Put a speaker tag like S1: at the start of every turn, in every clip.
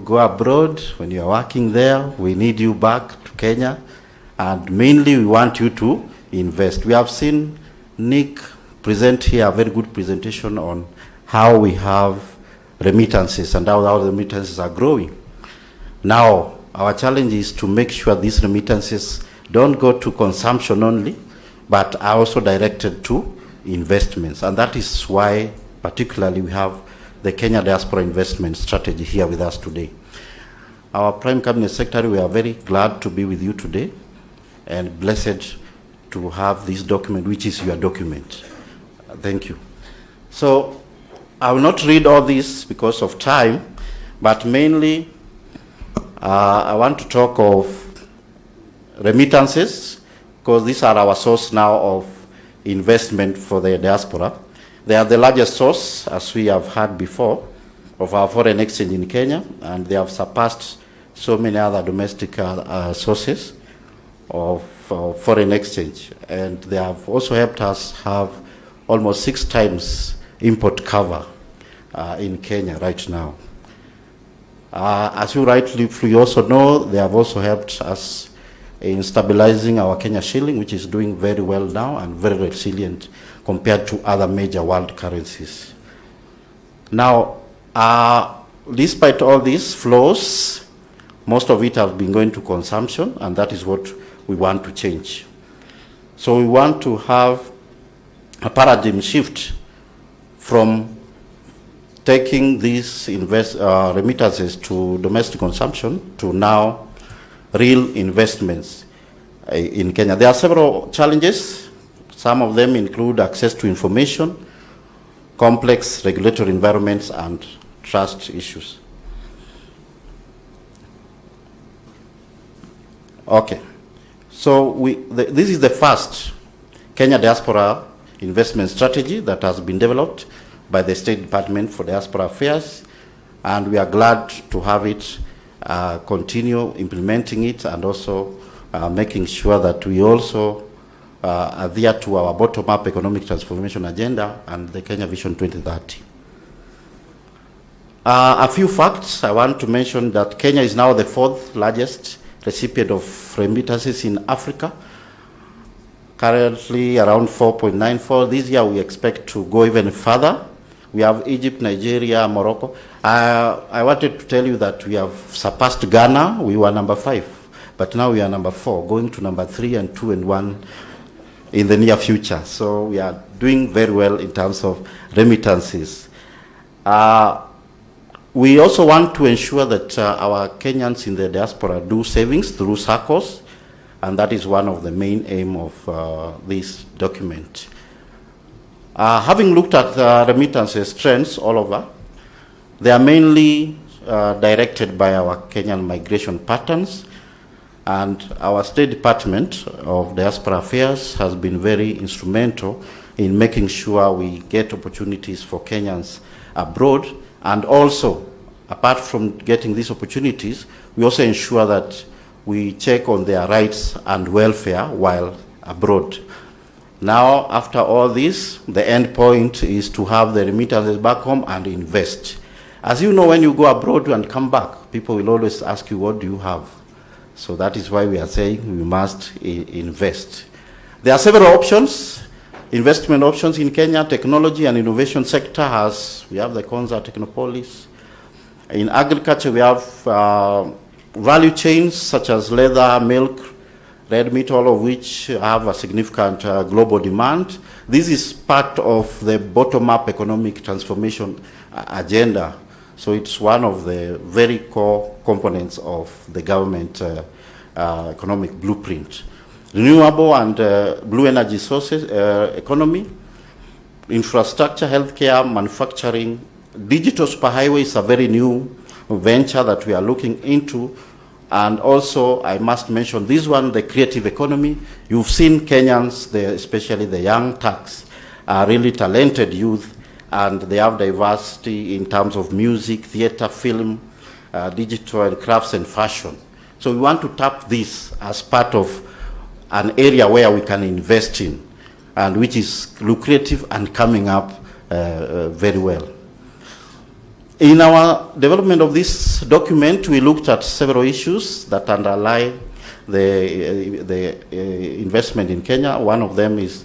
S1: go abroad, when you are working there, we need you back to Kenya. And mainly, we want you to invest. We have seen Nick present here a very good presentation on how we have remittances and how the remittances are growing. Now, our challenge is to make sure these remittances don't go to consumption only, but are also directed to investments. And that is why, particularly, we have the Kenya Diaspora Investment Strategy here with us today. Our Prime Cabinet Secretary, we are very glad to be with you today and blessed to have this document, which is your document. Thank you. So I will not read all this because of time, but mainly I want to talk of remittances, because these are our source now of investment for the diaspora. They are the largest source, as we have heard before, of our foreign exchange in Kenya, and they have surpassed so many other domestic sources of foreign exchange. And they have also helped us have almost 6 times import cover in Kenya right now. As you rightly also know, they have also helped us in stabilizing our Kenya shilling, which is doing very well now and very resilient compared to other major world currencies. Now, despite all these flows, most of it have been going to consumption, and that is what we want to change. So we want to have a paradigm shift from taking these remittances to domestic consumption to now real investments in Kenya. There are several challenges. Some of them include access to information, complex regulatory environments, and trust issues. Okay. So this is the first Kenya Diaspora Investment Strategy that has been developed by the State Department for Diaspora Affairs, and we are glad to have it continue implementing it and also making sure that we also adhere to our bottom-up economic transformation agenda and the Kenya Vision 2030. A few facts. I want to mention that Kenya is now the 4th largest recipient of remittances in Africa, currently around 4.94. This year we expect to go even further. We have Egypt, Nigeria, Morocco. I wanted to tell you that we have surpassed Ghana. We were number 5, but now we are number 4, going to number 3 and 2 and 1 in the near future. So we are doing very well in terms of remittances. We also want to ensure that our Kenyans in the diaspora do savings through SACCOs, and that is one of the main aim of this document. Having looked at remittances trends all over, they are mainly directed by our Kenyan migration patterns, and our State Department of Diaspora Affairs has been very instrumental in making sure we get opportunities for Kenyans abroad. And also, apart from getting these opportunities, we also ensure that we check on their rights and welfare while abroad. Now, after all this, the end point is to have the remittances back home and invest. As you know, when you go abroad and come back, people will always ask you, what do you have? So that is why we are saying we must invest. There are several options, investment options in Kenya. Technology and innovation sector we have the Konza Technopolis. In agriculture, we have value chains such as leather, milk, red meat, all of which have a significant global demand. This is part of the bottom-up economic transformation agenda. So it's one of the very core components of the government economic blueprint. Renewable and blue energy sources, economy, infrastructure, healthcare, manufacturing, digital superhighway is a very new venture that we are looking into. And also, I must mention this one, the creative economy. You've seen Kenyans, especially the young Turks, are really talented youth, and they have diversity in terms of music, theater, film, digital, and crafts and fashion. So we want to tap this as part of an area where we can invest in, and which is lucrative and coming up very well. In our development of this document, we looked at several issues that underlie the investment in Kenya. One of them is,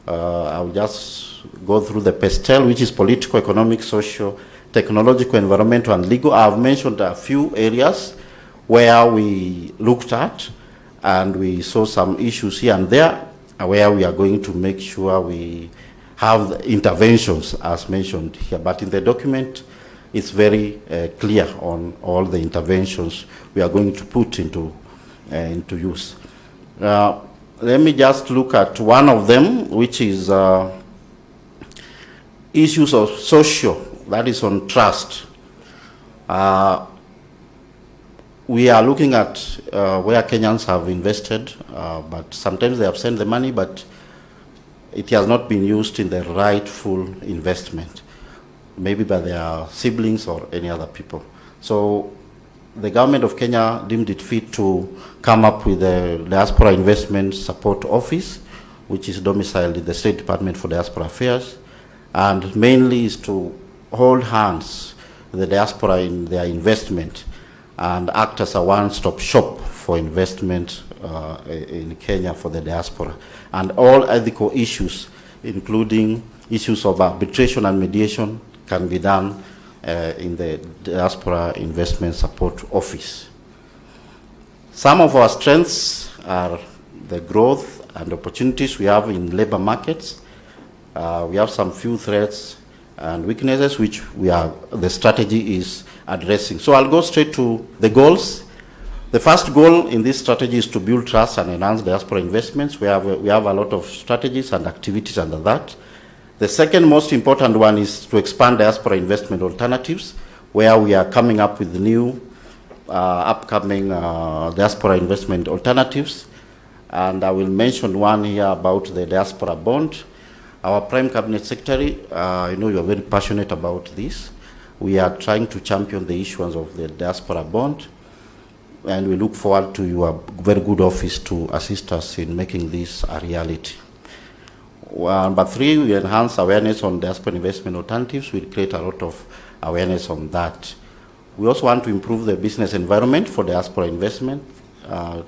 S1: I'll just go through the pastel, which is political, economic, social, technological, environmental, and legal. I've mentioned a few areas where we looked at, and we saw some issues here and there, where we are going to make sure we have interventions, as mentioned here. But in the document, it's very clear on all the interventions we are going to put into use. Let me just look at one of them, which is issues of social, that is on trust. We are looking at where Kenyans have invested, but sometimes they have sent the money, but it has not been used in the rightful investment, maybe by their siblings or any other people. So the government of Kenya deemed it fit to come up with the Diaspora Investment Support Office, which is domiciled in the State Department for Diaspora Affairs, and mainly is to hold hands with the diaspora in their investment and act as a one-stop shop for investment in Kenya for the diaspora. And all ethical issues, including issues of arbitration and mediation, can be done in the Diaspora Investment Support Office. Some of our strengths are the growth and opportunities we have in labor markets. We have some few threats and weaknesses which the strategy is addressing. So I'll go straight to the goals. The first goal in this strategy is to build trust and enhance diaspora investments. We have a lot of strategies and activities under that. The second most important one is to expand diaspora investment alternatives, where we are coming up with new upcoming diaspora investment alternatives. And I will mention one here about the diaspora bond. Our Prime Cabinet Secretary, I know you are very passionate about this. We are trying to champion the issuance of the diaspora bond, and we look forward to your very good office to assist us in making this a reality. Number three, we enhance awareness on diaspora investment alternatives. We create a lot of awareness on that. We also want to improve the business environment for diaspora investment,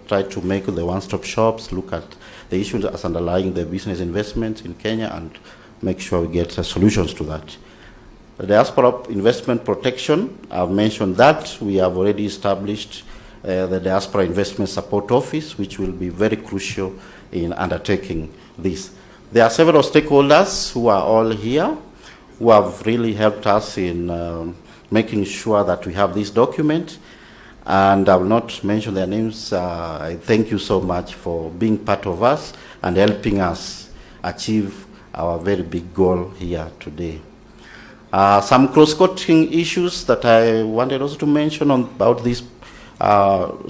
S1: try to make the one-stop shops, look at the issues as underlying the business investments in Kenya, and make sure we get solutions to that. The diaspora investment protection, I've mentioned that. We have already established the Diaspora Investment Support Office, which will be very crucial in undertaking this. There are several stakeholders who are all here, who have really helped us in making sure that we have this document. And I will not mention their names. I thank you so much for being part of us and helping us achieve our very big goal here today. Some cross-cutting issues that I wanted also to mention about this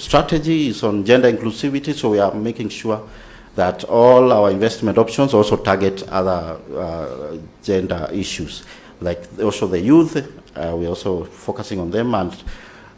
S1: strategy is on gender inclusivity. So we are making sure that all our investment options also target other gender issues, like also the youth. We're also focusing on them, and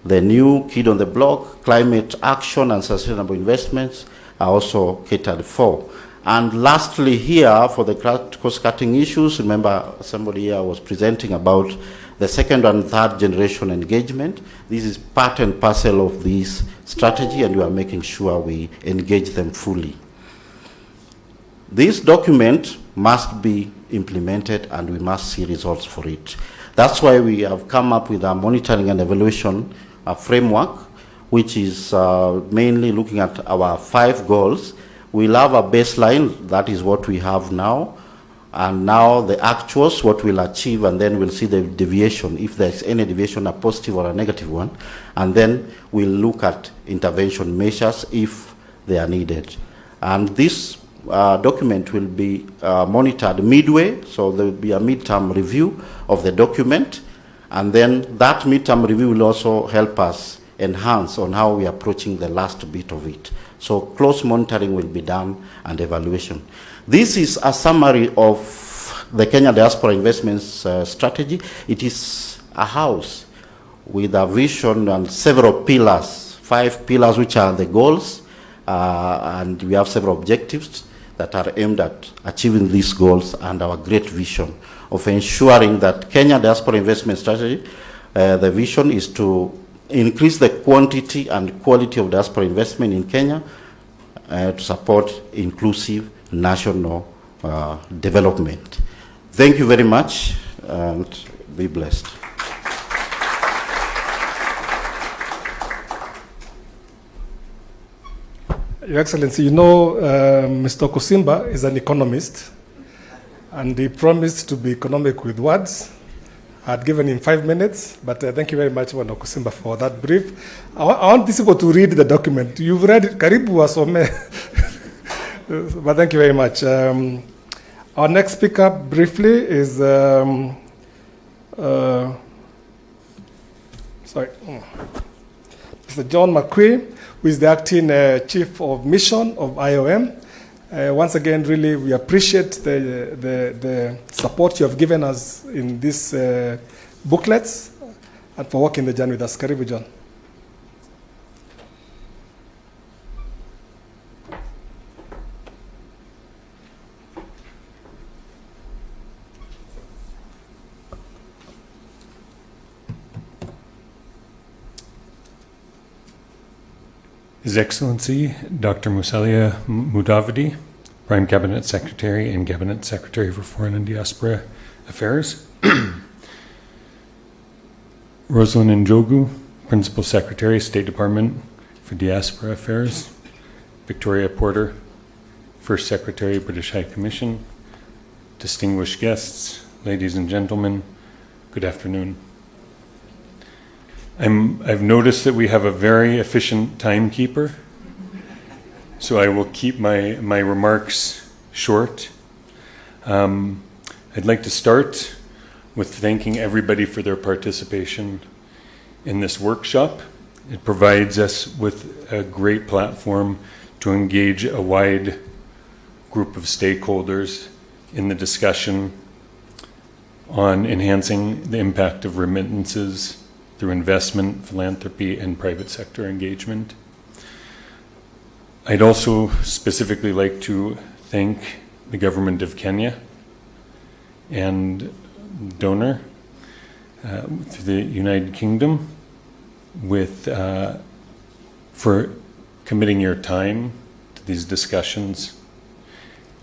S1: the new kid on the block, climate action and sustainable investments are also catered for. And lastly here, for the cost-cutting issues, remember somebody here was presenting about the second and third generation engagement. This is part and parcel of this strategy, and we are making sure we engage them fully. This document must be implemented, and we must see results for it. That's why we have come up with a monitoring and evaluation framework, which is mainly looking at our 5 goals. We'll have a baseline, that is what we have now, and now the actuals, what we'll achieve, and then we'll see the deviation, if there's any deviation, a positive or a negative one, and then we'll look at intervention measures if they are needed. And this document will be monitored midway, so there will be a midterm review of the document, and then that midterm review will also help us enhance on how we are approaching the last bit of it. So close monitoring will be done and evaluation. This is a summary of the Kenya Diaspora Investments Strategy. It is a house with a vision and several pillars, 5 pillars which are the goals, and we have several objectives that are aimed at achieving these goals, and our great vision of ensuring that Kenya Diaspora Investment Strategy The vision is to increase the quantity and quality of diaspora investment in Kenya to support inclusive national development. Thank you very much, and be blessed.
S2: Your Excellency, you know Mr. Kusimba is an economist, and he promised to be economic with words. I had given him 5 minutes, but thank you very much, Mr. Kusimba, for that brief. I want these people to read the document. You've read it, Karibu Wasome. But thank you very much. Our next speaker, briefly, is Mr. John McQueen, who is the acting chief of mission of IOM. Once again, really, we appreciate the support you have given us in these booklets and for walking the journey with us. Karibu, John.
S3: His Excellency, Dr. Musalia Mudavadi, Prime Cabinet Secretary and Cabinet Secretary for Foreign and Diaspora Affairs. Rosalind Njogu, Principal Secretary, State Department for Diaspora Affairs. Victoria Porter, First Secretary, British High Commission. Distinguished guests, ladies and gentlemen, good afternoon. I've noticed that we have a very efficient timekeeper, so I will keep my remarks short. I'd like to start with thanking everybody for their participation in this workshop. It provides us with a great platform to engage a wide group of stakeholders in the discussion on enhancing the impact of remittances through investment, philanthropy, and private sector engagement. I'd also specifically like to thank the Government of Kenya and donor to the United Kingdom for committing your time to these discussions.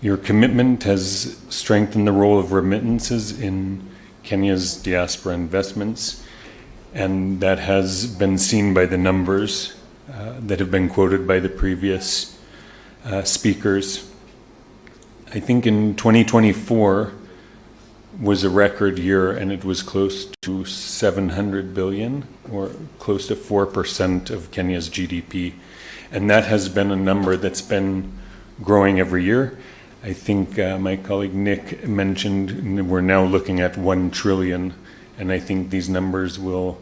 S3: Your commitment has strengthened the role of remittances in Kenya's diaspora investments, and that has been seen by the numbers that have been quoted by the previous speakers. I think in 2024 was a record year, and it was close to 700 billion, or close to 4% of Kenya's GDP. And that has been a number that's been growing every year. I think my colleague Nick mentioned we're now looking at 1 trillion, and I think these numbers will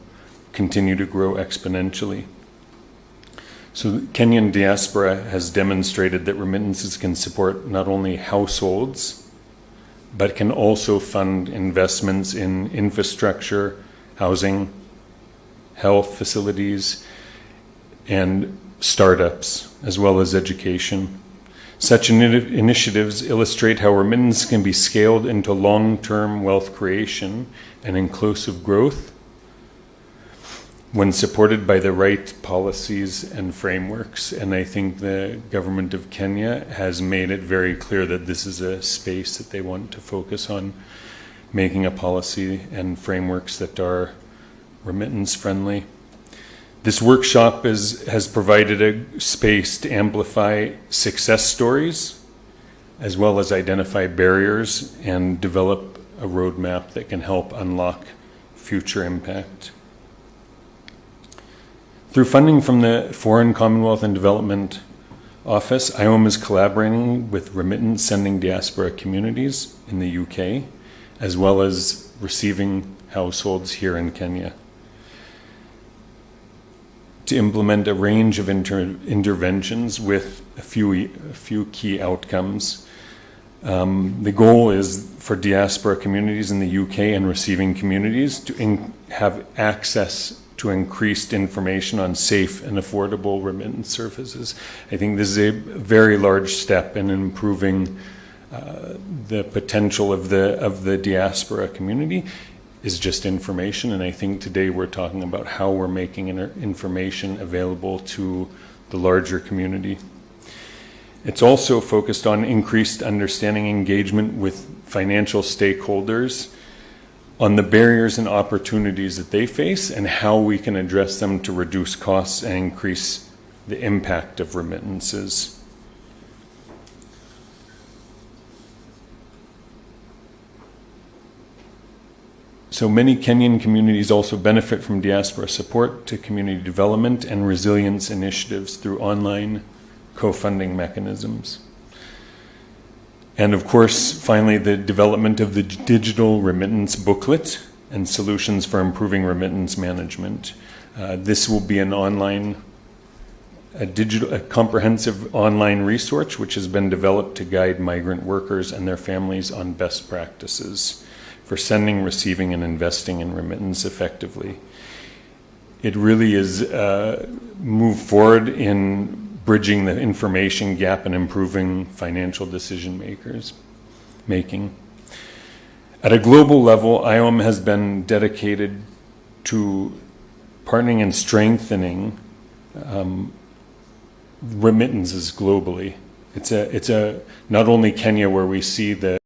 S3: continue to grow exponentially. So Kenyan diaspora has demonstrated that remittances can support not only households, but can also fund investments in infrastructure, housing, health facilities, and startups, as well as education. Such initiatives illustrate how remittance can be scaled into long-term wealth creation and inclusive growth when supported by the right policies and frameworks. And I think the Government of Kenya has made it very clear that this is a space that they want to focus on, making a policy and frameworks that are remittance friendly. This workshop has provided a space to amplify success stories, as well as identify barriers and develop a roadmap that can help unlock future impact. Through funding from the Foreign, Commonwealth and Development Office, IOM is collaborating with remittance sending diaspora communities in the UK, as well as receiving households here in Kenya, to implement a range of interventions with a few key outcomes. The goal is for diaspora communities in the UK and receiving communities to have access to increased information on safe and affordable remittance services. I think this is a very large step in improving the potential of the diaspora community is just information, and I think today we're talking about how we're making information available to the larger community. It's also focused on increased understanding engagement with financial stakeholders on the barriers and opportunities that they face and how we can address them to reduce costs and increase the impact of remittances. So many Kenyan communities also benefit from diaspora support to community development and resilience initiatives through online co-funding mechanisms. And of course, finally, the development of the digital remittance booklet and solutions for improving remittance management. This will be an online, a comprehensive online resource which has been developed to guide migrant workers and their families on best practices for sending, receiving, and investing in remittance effectively. It really is a move forward in bridging the information gap and improving financial decision making. At a global level, IOM has been dedicated to partnering and strengthening remittances globally. It's not only Kenya where we see the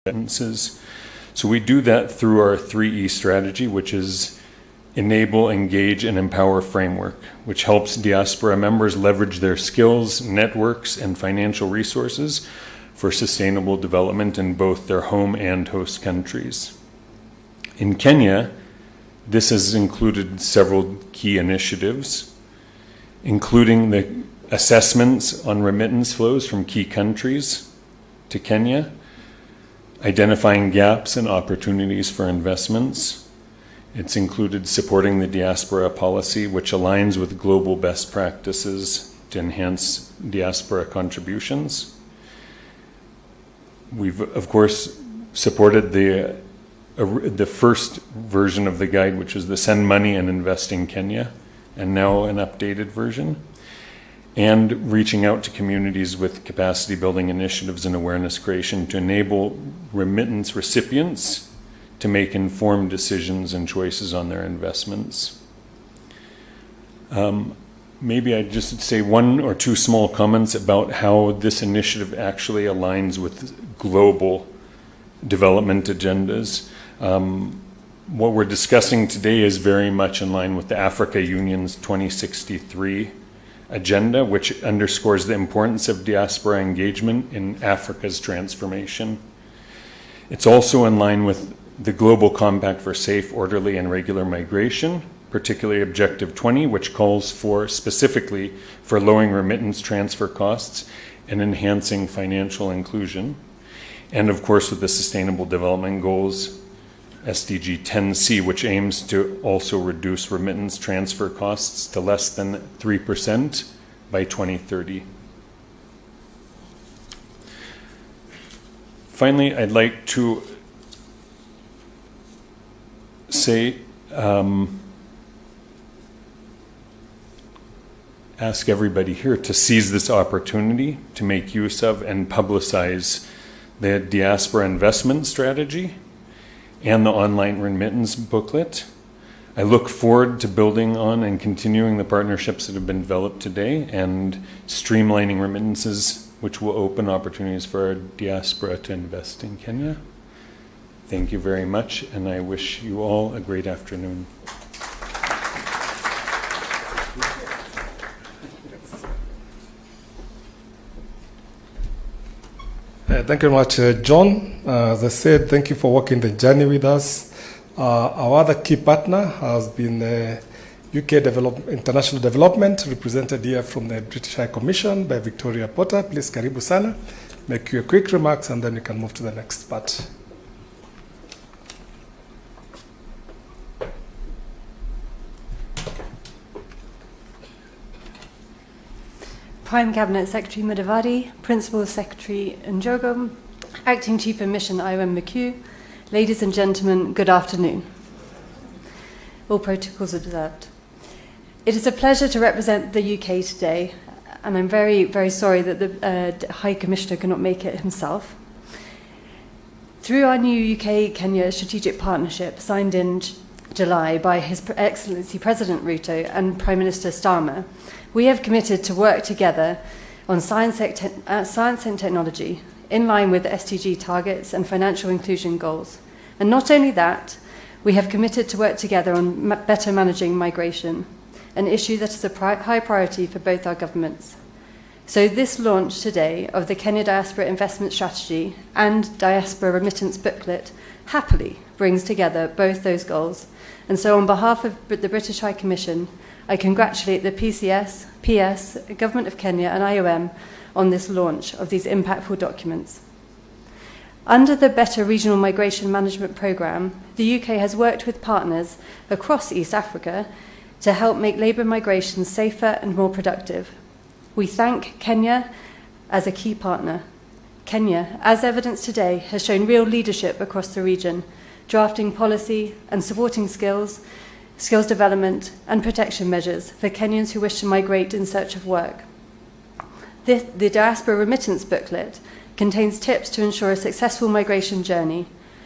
S3: remittances. So we do that through our 3E strategy, which is enable, engage, and empower framework, which helps diaspora members leverage their skills, networks, and financial resources for sustainable development in both their home and host countries. In Kenya, this has included several key initiatives, including the assessments on remittance flows from key countries to Kenya, identifying gaps and opportunities for investments. It's included supporting the diaspora policy, which aligns with global best practices to enhance diaspora contributions. We've, of course, supported the first version of the guide, which is the Send Money and Invest in Kenya, and now an updated version, and reaching out to communities with capacity building initiatives and awareness creation to enable remittance recipients to make informed decisions and choices on their investments. Maybe I'd just say one or two small comments about how this initiative actually aligns with global development agendas. What we're discussing today is very much in line with the Africa Union's 2063 agenda, which underscores the importance of diaspora engagement in Africa's transformation. It's also in line with the Global Compact for Safe, Orderly, and Regular Migration, particularly Objective 20, which calls for specifically for lowering remittance transfer costs and enhancing financial inclusion. And of course with the Sustainable Development Goals, SDG 10C, which aims to also reduce remittance transfer costs to less than 3% by 2030. Finally, I'd like to say, ask everybody here to seize this opportunity to make use of and publicize the diaspora investment strategy and the online remittance booklet. I look forward to building on and continuing the partnerships that have been developed today and streamlining remittances, which will open opportunities for our diaspora to invest in Kenya. Thank you very much, and I wish you all a great afternoon.
S2: Thank you very much, John. As I said, thank you for walking the journey with us. Our other key partner has been UK International Development, represented here from the British High Commission by Victoria Potter. Please, karibu sana. Make your quick remarks, and then we can move to the next part.
S4: Prime Cabinet Secretary Mudavadi, Principal Secretary Njogo, Acting Chief of Mission IOM McHugh, ladies and gentlemen, good afternoon. All protocols observed. It is a pleasure to represent the UK today, and I'm very, very sorry that the High Commissioner cannot make it himself. Through our new UK-Kenya strategic partnership signed in July by His Excellency President Ruto and Prime Minister Starmer, we have committed to work together on science and technology in line with SDG targets and financial inclusion goals. And not only that, we have committed to work together on better managing migration, an issue that is a high priority for both our governments. So this launch today of the Kenya Diaspora Investment Strategy and Diaspora Remittance Booklet happily brings together both those goals. And so on behalf of the British High Commission, I congratulate the PCS, PS, Government of Kenya and IOM on this launch of these impactful documents. Under the Better Regional Migration Management Programme, the UK has worked with partners across East Africa to help make labour migration safer and more productive. We thank Kenya as a key partner. Kenya, as evidenced today, has shown real leadership across the region, drafting policy and supporting skills development and protection measures for Kenyans who wish to migrate in search of work. The Diaspora Remittance Booklet contains tips to ensure a successful migration journey,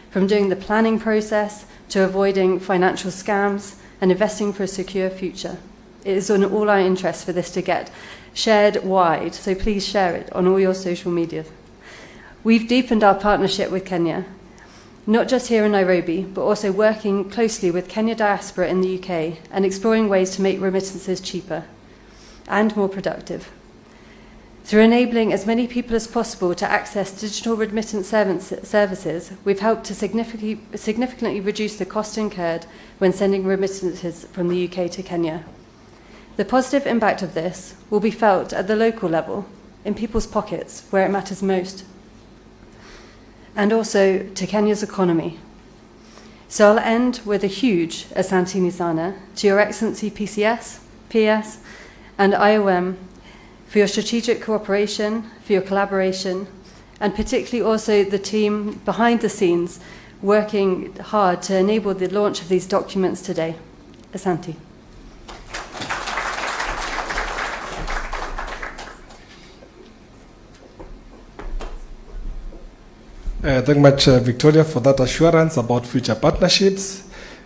S4: from doing the planning process to avoiding financial scams and investing for a secure future. It is in all our interests for this to get shared wide, so please share it on all your social media. We've deepened our partnership with Kenya, not just here in Nairobi, but also working closely with Kenya Diaspora in the UK and exploring ways to make remittances cheaper and more productive. Through enabling as many people as possible to access digital remittance services, we've helped to significantly reduce the cost incurred when sending remittances from the UK to Kenya. The positive impact of this will be felt at the local level, in people's pockets, where it matters most, and also to Kenya's economy. So I'll end with a huge Asante Nisana to Your Excellency PCS, PS, and IOM for your strategic cooperation, for your collaboration, and particularly also the team behind the scenes working hard to enable the launch of these documents today. Asante.
S2: Thank you much, Victoria, for that assurance about future partnerships.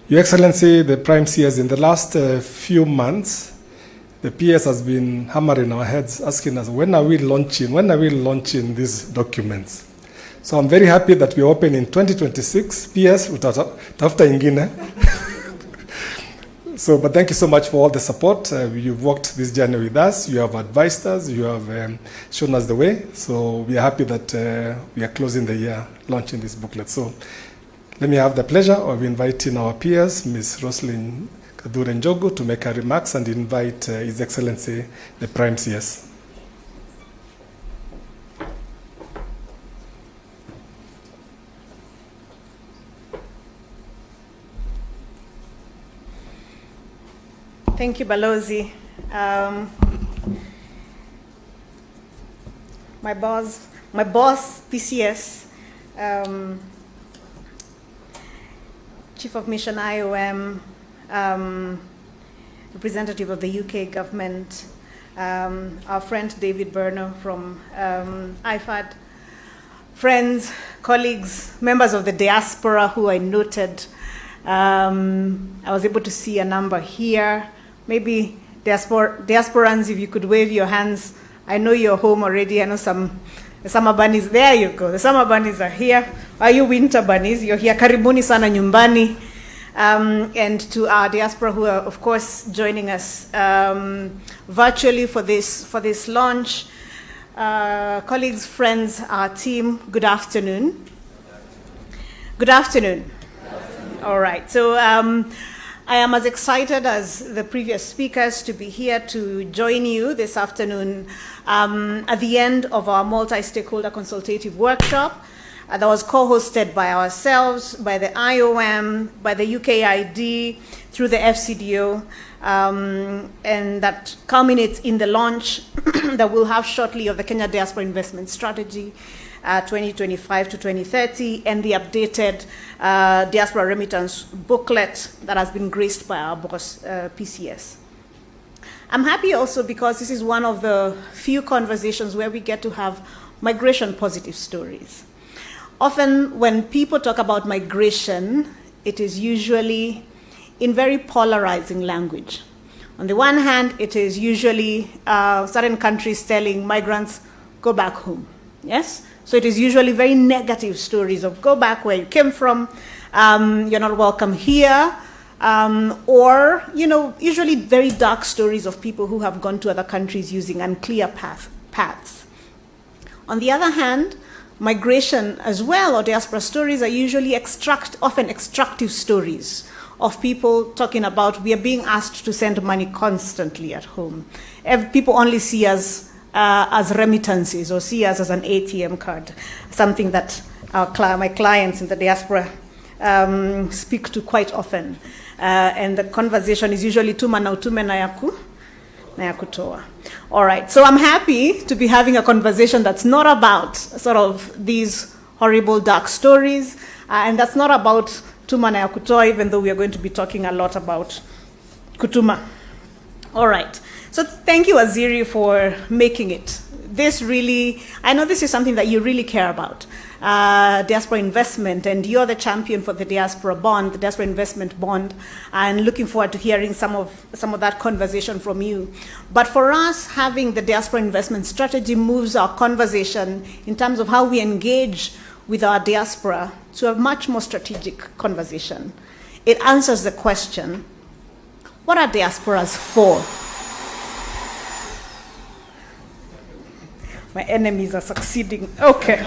S2: Your Excellency, the Prime CS, in the last few months, the PS has been hammering our heads, asking us, when are we launching these documents? So I'm very happy that we open in 2026. PS, tafuta ingine. So, but thank you so much for all the support. You've walked this journey with us. You have advised us. You have shown us the way. So we are happy that we are closing the year launching this booklet. So let me have the pleasure of inviting our peers, Ms. Roslyn Kadure-Njogu, to make her remarks and invite His Excellency, the Prime CS.
S5: Thank you, Balozi. My boss, PCS, Chief of Mission IOM, representative of the UK government, our friend David Berno from IFAD, friends, colleagues, members of the diaspora who I noted. I was able to see a number here. Maybe diasporans, if you could wave your hands. I know you're home already. I know the summer bunnies. There you go. The summer bunnies are here. Are you winter bunnies? You're here. Karibuni sana nyumbani. And to our diaspora who are, of course, joining us virtually for this launch. Colleagues, friends, our team, good afternoon. Good afternoon. All right. So I am as excited as the previous speakers to be here to join you this afternoon at the end of our multi-stakeholder consultative workshop that was co-hosted by ourselves, by the IOM, by the UKID, through the FCDO, and that culminates in the launch that we'll have shortly of the Kenya Diaspora Investment Strategy 2025 to 2030, and the updated Diaspora Remittance Booklet that has been graced by our boss, PCS. I'm happy also because this is one of the few conversations where we get to have migration positive stories. Often when people talk about migration, it is usually in very polarizing language. On the one hand, it is usually certain countries telling migrants, go back home, yes? So it is usually very negative stories of go back where you came from, you're not welcome here, or, usually very dark stories of people who have gone to other countries using unclear paths. On the other hand, migration as well, or diaspora stories, are usually often extractive stories of people talking about we are being asked to send money constantly at home. People only see us as remittances or see us as an ATM card, something that my clients in the diaspora speak to quite often. And the conversation is usually tuma na utume na yakutoa. All right, so I'm happy to be having a conversation that's not about sort of these horrible dark stories, and that's not about tuma na yakutoa, even though we are going to be talking a lot about kutuma. All right, so thank you, Aziri, for making it. This really, I know this is something that you really care about, diaspora investment, and you're the champion for the diaspora bond, the diaspora investment bond, and looking forward to hearing some of that conversation from you. But for us, having the diaspora investment strategy moves our conversation in terms of how we engage with our diaspora to a much more strategic conversation. It answers the question, what are diasporas for? My enemies are succeeding. Okay.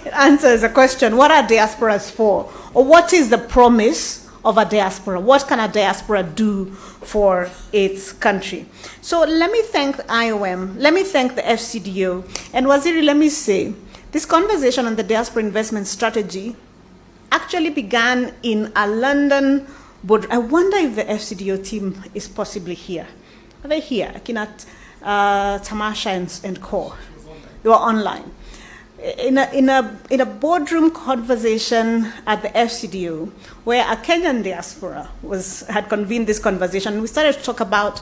S5: It answers the question, what are diasporas for? Or what is the promise of a diaspora? What can a diaspora do for its country? So let me thank IOM, let me thank the FCDO, and Waziri, let me say, this conversation on the diaspora investment strategy actually began in a London board. I wonder if the FCDO team is possibly here. Are they here? Tamasha and Co. They were online. In a boardroom conversation at the FCDO, where a Kenyan diaspora had convened this conversation, we started to talk about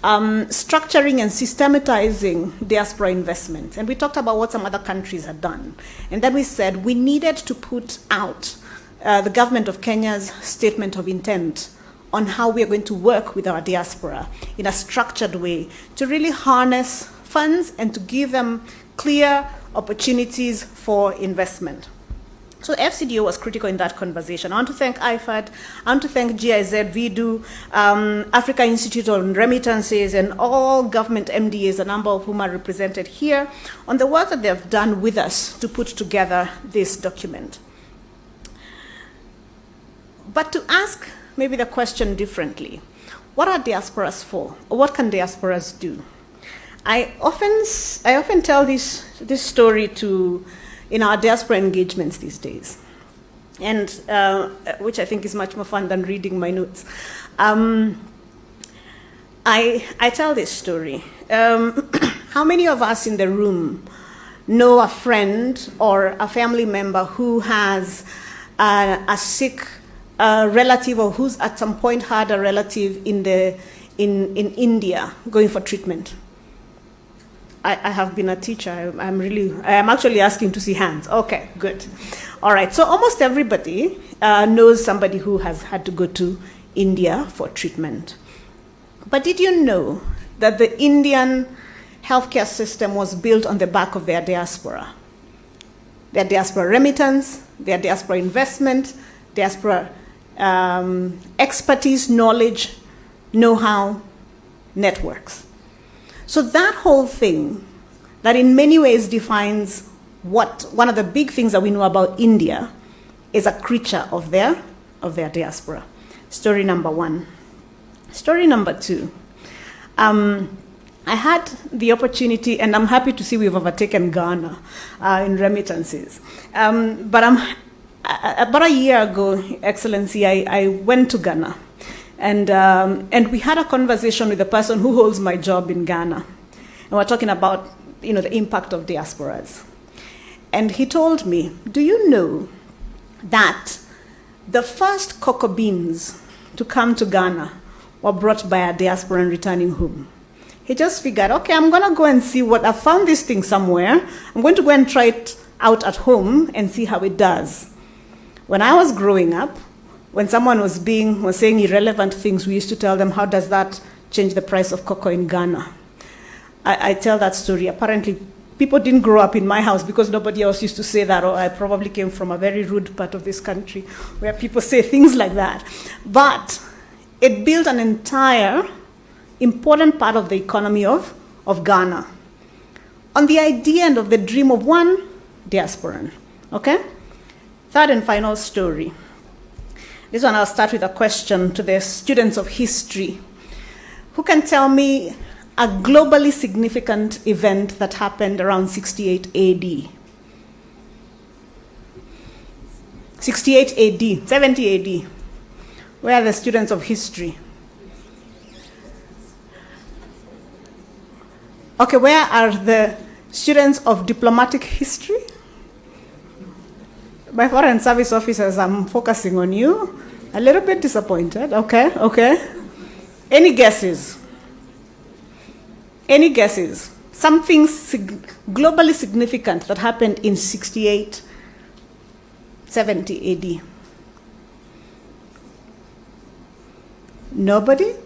S5: structuring and systematizing diaspora investments. And we talked about what some other countries had done. And then we said we needed to put out the government of Kenya's statement of intent on how we are going to work with our diaspora in a structured way to really harness funds and to give them clear opportunities for investment. So FCDO was critical in that conversation. I want to thank IFAD, I want to thank GIZ, VIDU, Africa Institute on Remittances, and all government MDAs, a number of whom are represented here, on the work that they have done with us to put together this document. But to ask maybe the question differently, what are diasporas for? Or what can diasporas do? I often tell this story in our diaspora engagements these days, and which I think is much more fun than reading my notes. I tell this story. How many of us in the room know a friend or a family member who has a sick relative, or who's at some point had a relative in India going for treatment? I have been a teacher. I am actually asking to see hands. Okay, good. All right, so almost everybody knows somebody who has had to go to India for treatment. But did you know that the Indian healthcare system was built on the back of their diaspora? Their diaspora remittance, their diaspora investment, diaspora expertise, knowledge, know-how, networks. So that whole thing, that in many ways defines one of the big things that we know about India, is a creature of their diaspora. Story number one. Story number two. I had the opportunity, and I'm happy to see we've overtaken Ghana in remittances. But about a year ago, Excellency, I went to Ghana. And we had a conversation with the person who holds my job in Ghana. And we're talking about, the impact of diasporas. And he told me, do you know that the first cocoa beans to come to Ghana were brought by a diaspora and returning home? He just figured, okay, I'm going to go and see I found this thing somewhere. I'm going to go and try it out at home and see how it does. When I was growing up, when someone was saying irrelevant things, we used to tell them, how does that change the price of cocoa in Ghana? I tell that story. Apparently, people didn't grow up in my house because nobody else used to say that, or I probably came from a very rude part of this country where people say things like that. But it built an entire important part of the economy of Ghana on the idea and of the dream of one diasporan. Okay? Third and final story. This one I'll start with a question to the students of history. Who can tell me a globally significant event that happened around 68 AD? 68 AD, 70 AD. Where are the students of history? Okay, where are the students of diplomatic history? My foreign service officers, I'm focusing on you. A little bit disappointed. Okay, okay. Any guesses? Any guesses? Something globally significant that happened in 68, 70 AD. Nobody?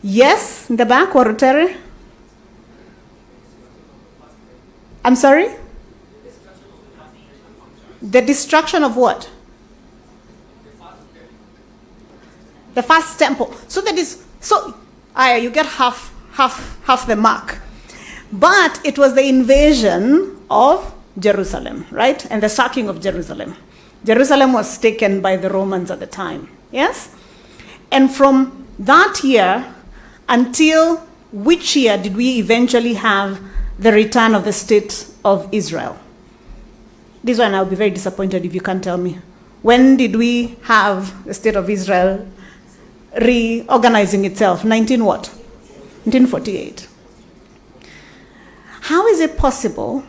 S5: Yes, in the back, Warutere? I'm sorry? The destruction of what? The first temple. So that is, you get half the mark. But it was the invasion of Jerusalem, right? And the sacking of Jerusalem. Jerusalem was taken by the Romans at the time, yes? And from that year until which year did we eventually have the return of the state of Israel? This one I'll be very disappointed if you can't tell me. When did we have the state of Israel reorganizing itself? 1948. How is it possible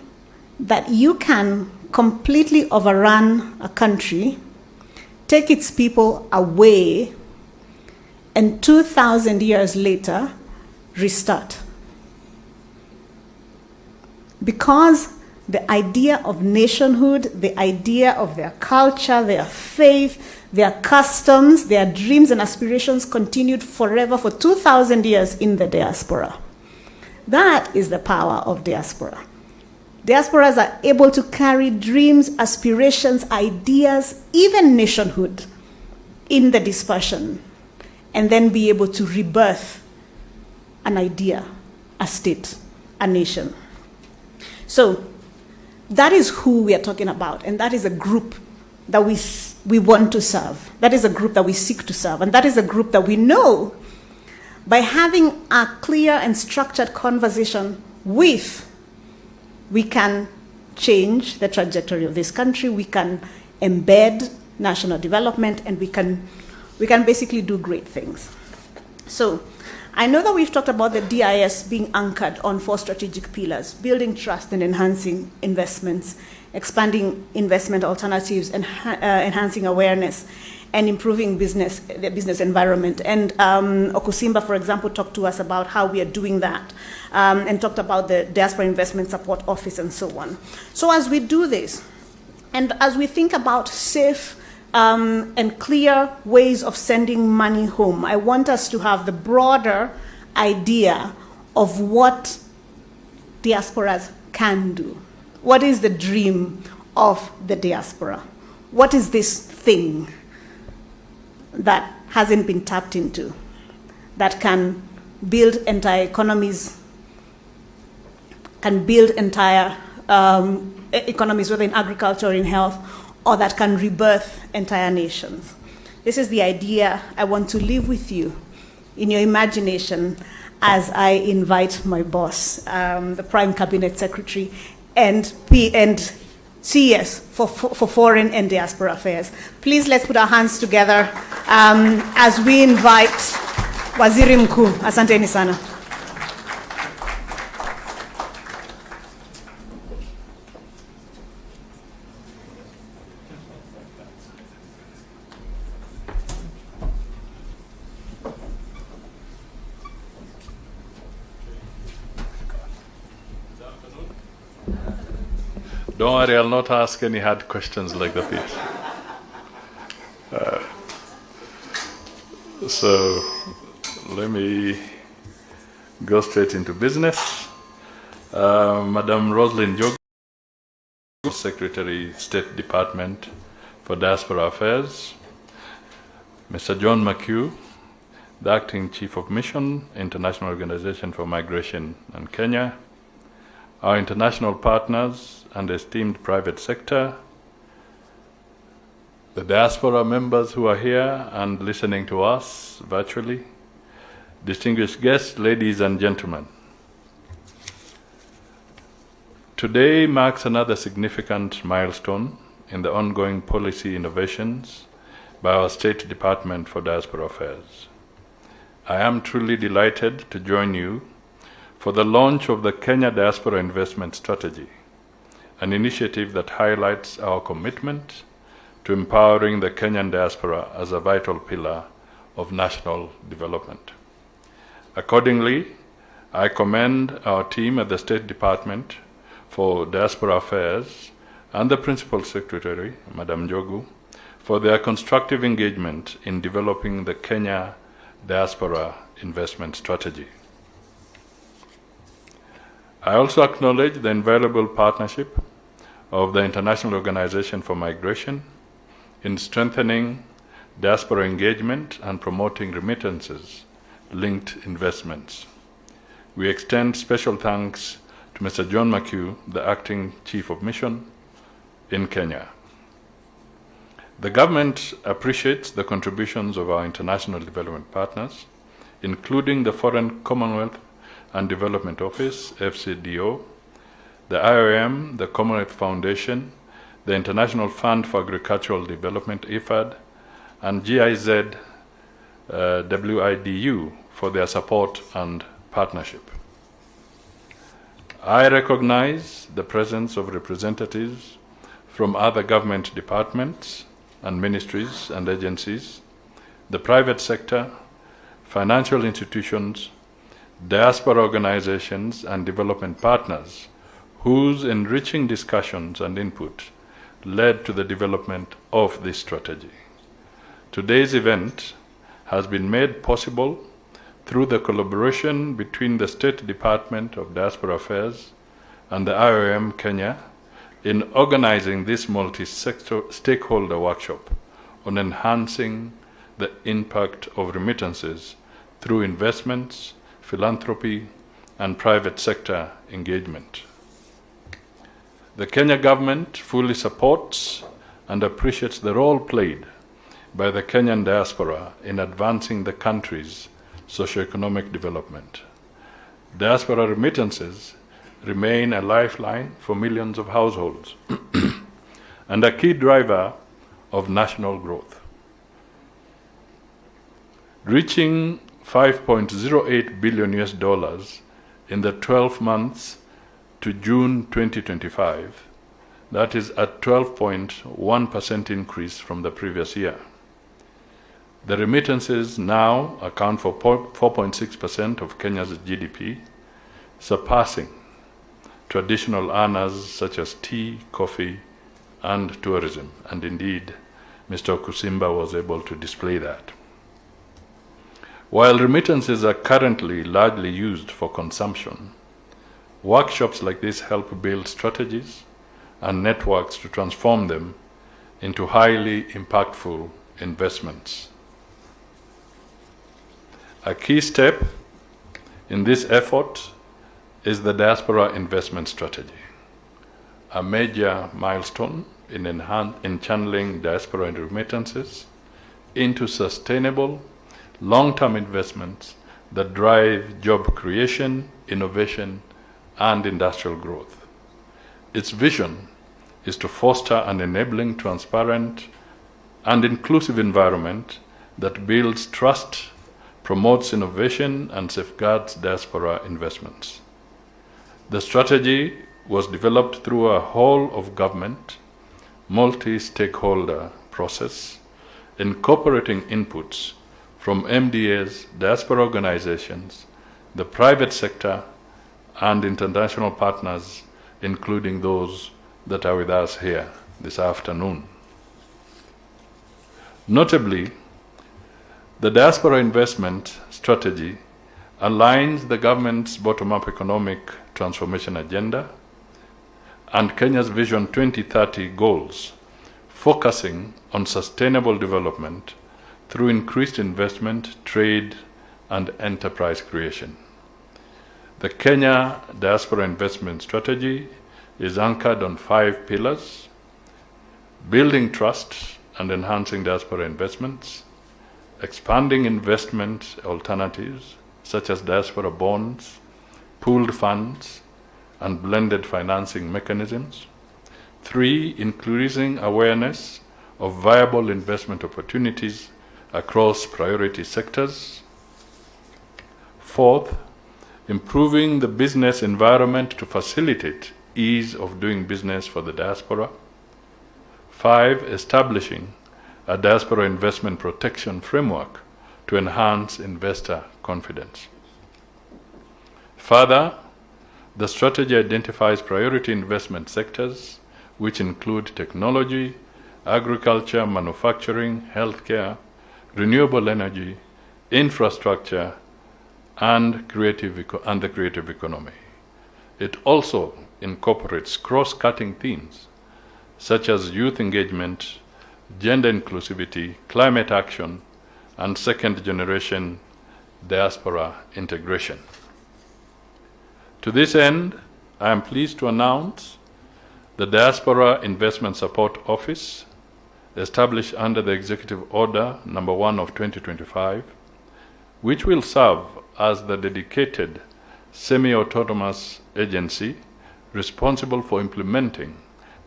S5: that you can completely overrun a country, take its people away, and 2,000 years later, restart? Because the idea of nationhood, the idea of their culture, their faith, their customs, their dreams and aspirations continued forever for 2,000 years in the diaspora. That is the power of diaspora. Diasporas are able to carry dreams, aspirations, ideas, even nationhood in the dispersion, and then be able to rebirth an idea, a state, a nation. So that is who we are talking about, and that is a group that we want to serve. That is a group that we seek to serve, and that is a group that we know by having a clear and structured conversation with, we can change the trajectory of this country, we can embed national development, and we can basically do great things. So I know that we've talked about the DIS being anchored on 4 strategic pillars: building trust and enhancing investments, expanding investment alternatives, and enhancing awareness, and improving the business environment. And Okusimba, for example, talked to us about how we are doing that, and talked about the Diaspora Investment Support Office and so on. So as we do this, and as we think about safe and clear ways of sending money home, I want us to have the broader idea of what diasporas can do. What is the dream of the diaspora? What is this thing that hasn't been tapped into, that can build entire economies, can build entire economies, whether in agriculture or in health, or that can rebirth entire nations? This is the idea I want to leave with you in your imagination as I invite my boss, the Prime Cabinet Secretary and CES for Foreign and Diaspora Affairs. Please let's put our hands together as we invite Waziri Mkuu. Asanteni sana.
S6: Don't worry, I'll not ask any hard questions like the piece. So let me go straight into business. Madam Roslyn Jogo, Secretary, State Department for Diaspora Affairs. Mr. John McHugh, the Acting Chief of Mission, International Organization for Migration in Kenya. Our international partners and esteemed private sector, the diaspora members who are here and listening to us virtually, distinguished guests, ladies and gentlemen. Today marks another significant milestone in the ongoing policy innovations by our State Department for Diaspora Affairs. I am truly delighted to join you for the launch of the Kenya Diaspora Investment Strategy, an initiative that highlights our commitment to empowering the Kenyan diaspora as a vital pillar of national development. Accordingly, I commend our team at the State Department for Diaspora Affairs and the Principal Secretary, Madam Jogu, for their constructive engagement in developing the Kenya Diaspora Investment Strategy. I also acknowledge the invaluable partnership of the International Organization for Migration in strengthening diaspora engagement and promoting remittances-linked investments. We extend special thanks to Mr. John McHugh, the Acting Chief of Mission in Kenya. The government appreciates the contributions of our international development partners, including the Foreign Commonwealth and Development Office, FCDO, the IOM, the Commonwealth Foundation, the International Fund for Agricultural Development, IFAD, and GIZ WIDU for their support and partnership. I recognize the presence of representatives from other government departments and ministries and agencies, the private sector, financial institutions, diaspora organizations, and development partners, whose enriching discussions and input led to the development of this strategy. Today's event has been made possible through the collaboration between the State Department of Diaspora Affairs and the IOM Kenya in organizing this multi-stakeholder workshop on enhancing the impact of remittances through investments, philanthropy, and private sector engagement. The Kenya government fully supports and appreciates the role played by the Kenyan diaspora in advancing the country's socioeconomic development. Diaspora remittances remain a lifeline for millions of households and a key driver of national growth. Reaching $5.08 billion in the 12 months to June 2025, that is a 12.1% increase from the previous year. The remittances now account for 4.6% of Kenya's GDP, surpassing traditional earners such as tea, coffee, and tourism. And indeed, Mr. Kusimba was able to display that. While remittances are currently largely used for consumption, workshops like this help build strategies and networks to transform them into highly impactful investments. A key step in this effort is the Diaspora Investment Strategy, a major milestone in channeling diaspora remittances into sustainable, long-term investments that drive job creation, innovation, and industrial growth. Its vision is to foster an enabling, transparent, and inclusive environment that builds trust, promotes innovation, and safeguards diaspora investments. The strategy was developed through a whole-of-government, multi-stakeholder process, incorporating inputs from MDAs, diaspora organizations, the private sector, and international partners, including those that are with us here this afternoon. Notably, the diaspora investment strategy aligns the government's bottom-up economic transformation agenda and Kenya's Vision 2030 goals, focusing on sustainable development through increased investment, trade, and enterprise creation. The Kenya Diaspora Investment Strategy is anchored on 5 pillars: building trust and enhancing diaspora investments, expanding investment alternatives such as diaspora bonds, pooled funds, and blended financing mechanisms. 3, increasing awareness of viable investment opportunities across priority sectors. 4th, improving the business environment to facilitate ease of doing business for the diaspora. 5, establishing a diaspora investment protection framework to enhance investor confidence. Further, the strategy identifies priority investment sectors, which include technology, agriculture, manufacturing, healthcare, renewable energy, infrastructure, and the creative economy. It also incorporates cross-cutting themes such as youth engagement, gender inclusivity, climate action, and second-generation diaspora integration. To this end, I am pleased to announce the Diaspora Investment Support Office, established under the Executive Order No. 1 of 2025, which will serve as the dedicated semi-autonomous agency responsible for implementing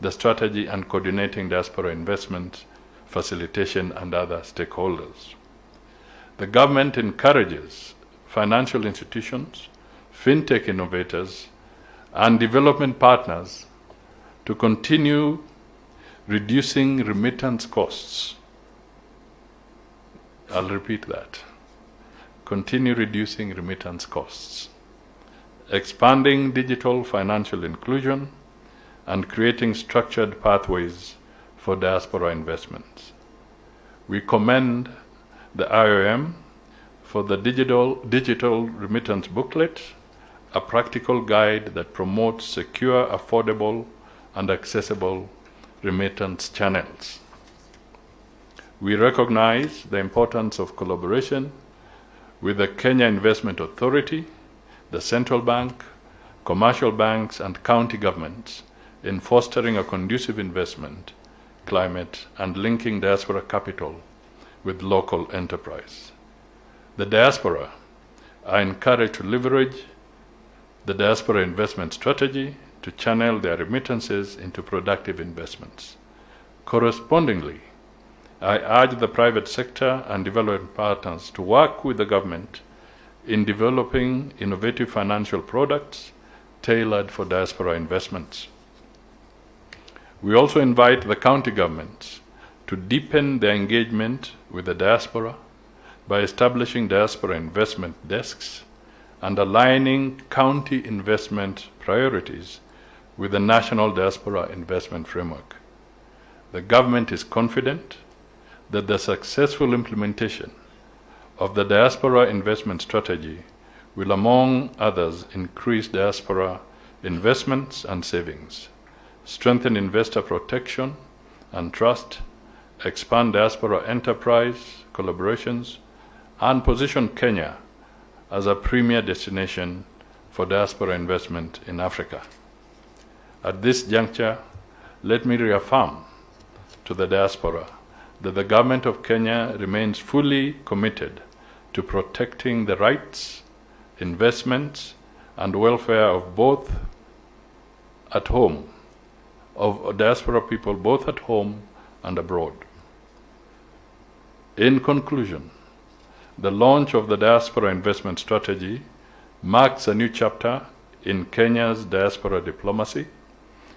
S6: the strategy and coordinating diaspora investment, facilitation, and other stakeholders. The government encourages financial institutions, fintech innovators, and development partners to continue reducing remittance costs. I'll repeat that. Continue reducing remittance costs, expanding digital financial inclusion, and creating structured pathways for diaspora investments. We commend the IOM for the digital remittance booklet, a practical guide that promotes secure, affordable, and accessible remittance channels. We recognize the importance of collaboration with the Kenya Investment Authority, the Central Bank, commercial banks, and county governments in fostering a conducive investment climate and linking diaspora capital with local enterprise. The diaspora are encouraged to leverage the diaspora investment strategy to channel their remittances into productive investments. Correspondingly, I urge the private sector and development partners to work with the government in developing innovative financial products tailored for diaspora investments. We also invite the county governments to deepen their engagement with the diaspora by establishing diaspora investment desks and aligning county investment priorities with the National Diaspora Investment Framework. The government is confident that the successful implementation of the diaspora investment strategy will, among others, increase diaspora investments and savings, strengthen investor protection and trust, expand diaspora enterprise collaborations, and position Kenya as a premier destination for diaspora investment in Africa. At this juncture, let me reaffirm to the diaspora that the government of Kenya remains fully committed to protecting the rights, investments, and welfare of both at home, of diaspora people both at home and abroad. In conclusion, the launch of the Diaspora Investment Strategy marks a new chapter in Kenya's diaspora diplomacy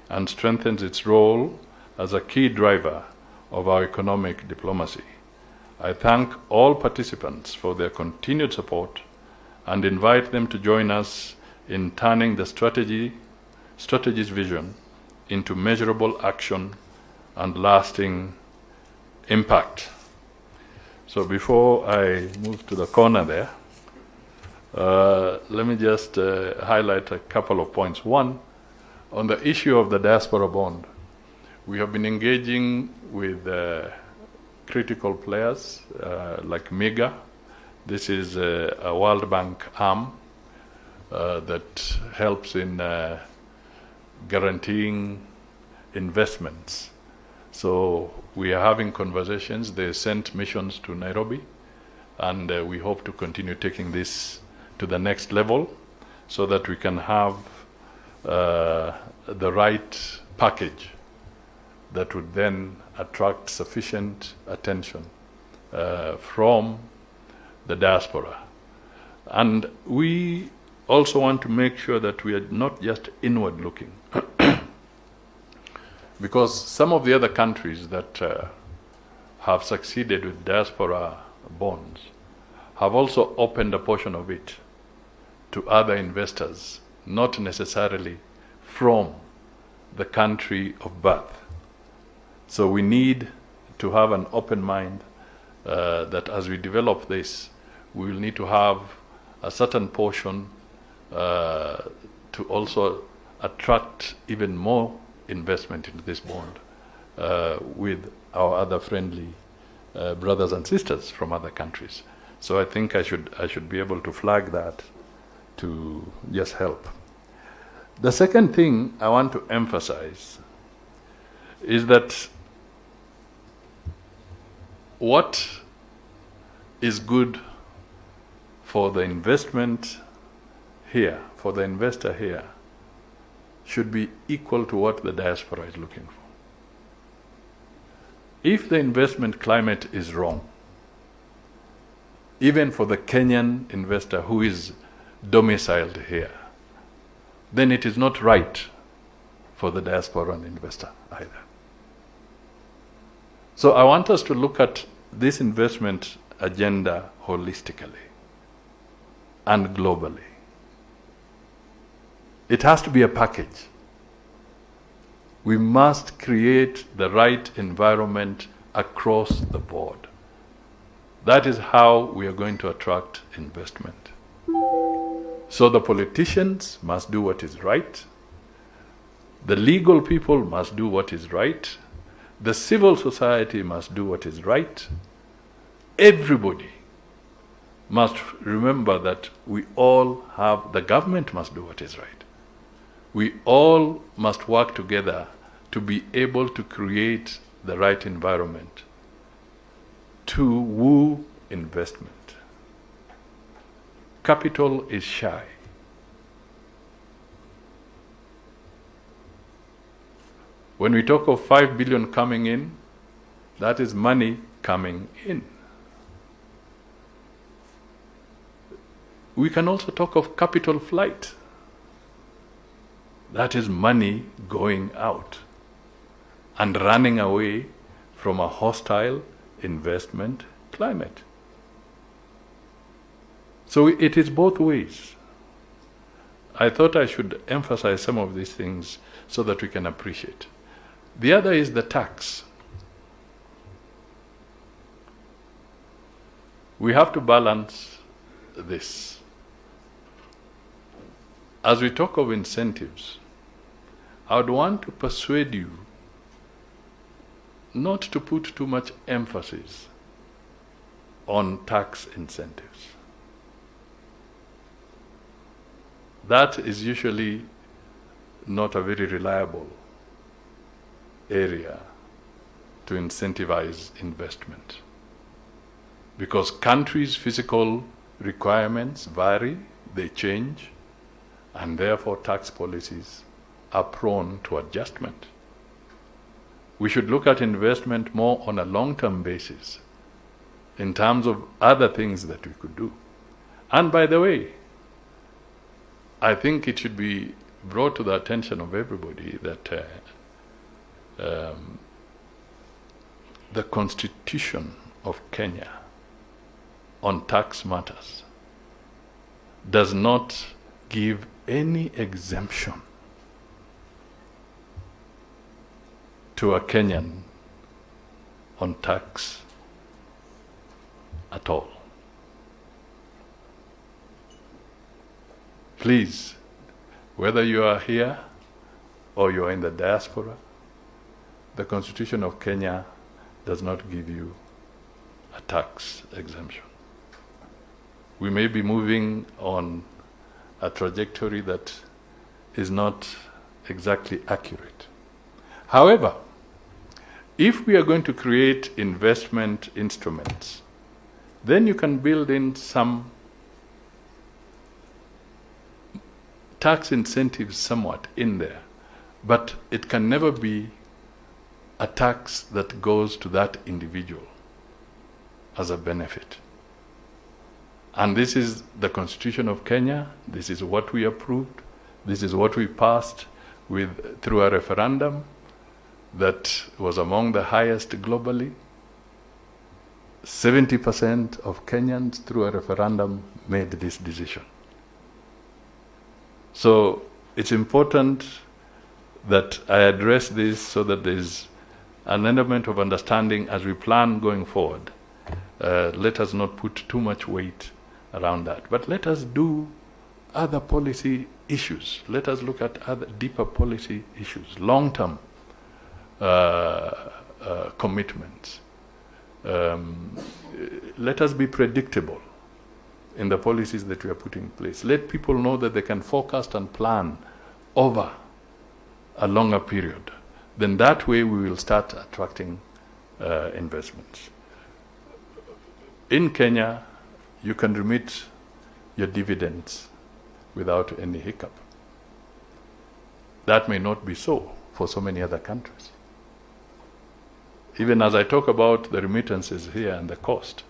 S6: and strengthens its role as a key driver of our economic diplomacy. I thank all participants for their continued support and invite them to join us in turning the strategy's vision into measurable action and lasting impact. So before I move to the corner there, let me just highlight a couple of points. One, on the issue of the diaspora bond, we have been engaging with critical players like MIGA. This is a World Bank arm that helps in guaranteeing investments. So we are having conversations. They sent missions to Nairobi, and we hope to continue taking this to the next level so that we can have the right package that would then attract sufficient attention from the diaspora. And we also want to make sure that we are not just inward looking. Because some of the other countries that have succeeded with diaspora bonds have also opened a portion of it to other investors, not necessarily from the country of birth. So we need to have an open mind that as we develop this, we will need to have a certain portion to also attract even more investment into this bond with our other friendly brothers and sisters from other countries. So I think I should be able to flag that to just help. The second thing I want to emphasize is that what is good for the investment here, for the investor here, should be equal to what the diaspora is looking for. If the investment climate is wrong, even for the Kenyan investor who is domiciled here, then it is not right for the diasporan investor either. So I want us to look at this investment agenda holistically and globally. It has to be a package. We must create the right environment across the board. That is how we are going to attract investment. So the politicians must do what is right. The legal people must do what is right. The civil society must do what is right. Everybody must remember that we all have, the government must do what is right. We all must work together to be able to create the right environment to woo investment. Capital is shy. When we talk of 5 billion coming in, that is money coming in. We can also talk of capital flight. That is money going out and running away from a hostile investment climate. So it is both ways. I thought I should emphasize some of these things so that we can appreciate. The other is the tax. We have to balance this. As we talk of incentives, I would want to persuade you not to put too much emphasis on tax incentives. That is usually not a very reliable area to incentivize investment, because countries' physical requirements vary, they change, and therefore tax policies are prone to adjustment. We should look at investment more on a long-term basis in terms of other things that we could do. And by the way, I think it should be brought to the attention of everybody that the Constitution of Kenya on tax matters does not give any exemption to a Kenyan on tax at all. Please, whether you are here or you are in the diaspora, the Constitution of Kenya does not give you a tax exemption. We may be moving on a trajectory that is not exactly accurate. However, if we are going to create investment instruments, then you can build in some tax incentives somewhat in there, but it can never be a tax that goes to that individual as a benefit. And this is the Constitution of Kenya. This is what we approved. This is what we passed through a referendum that was among the highest globally. 70% of Kenyans through a referendum made this decision. So it's important that I address this so that there's an element of understanding as we plan going forward. Let us not put too much weight around that, but let us do other policy issues. Let us look at other deeper policy issues, long-term commitments. Let us be predictable in the policies that we are putting in place. Let people know that they can forecast and plan over a longer period. Then that way we will start attracting investments. In Kenya, you can remit your dividends without any hiccup. That may not be so for so many other countries. Even as I talk about the remittances here and the cost,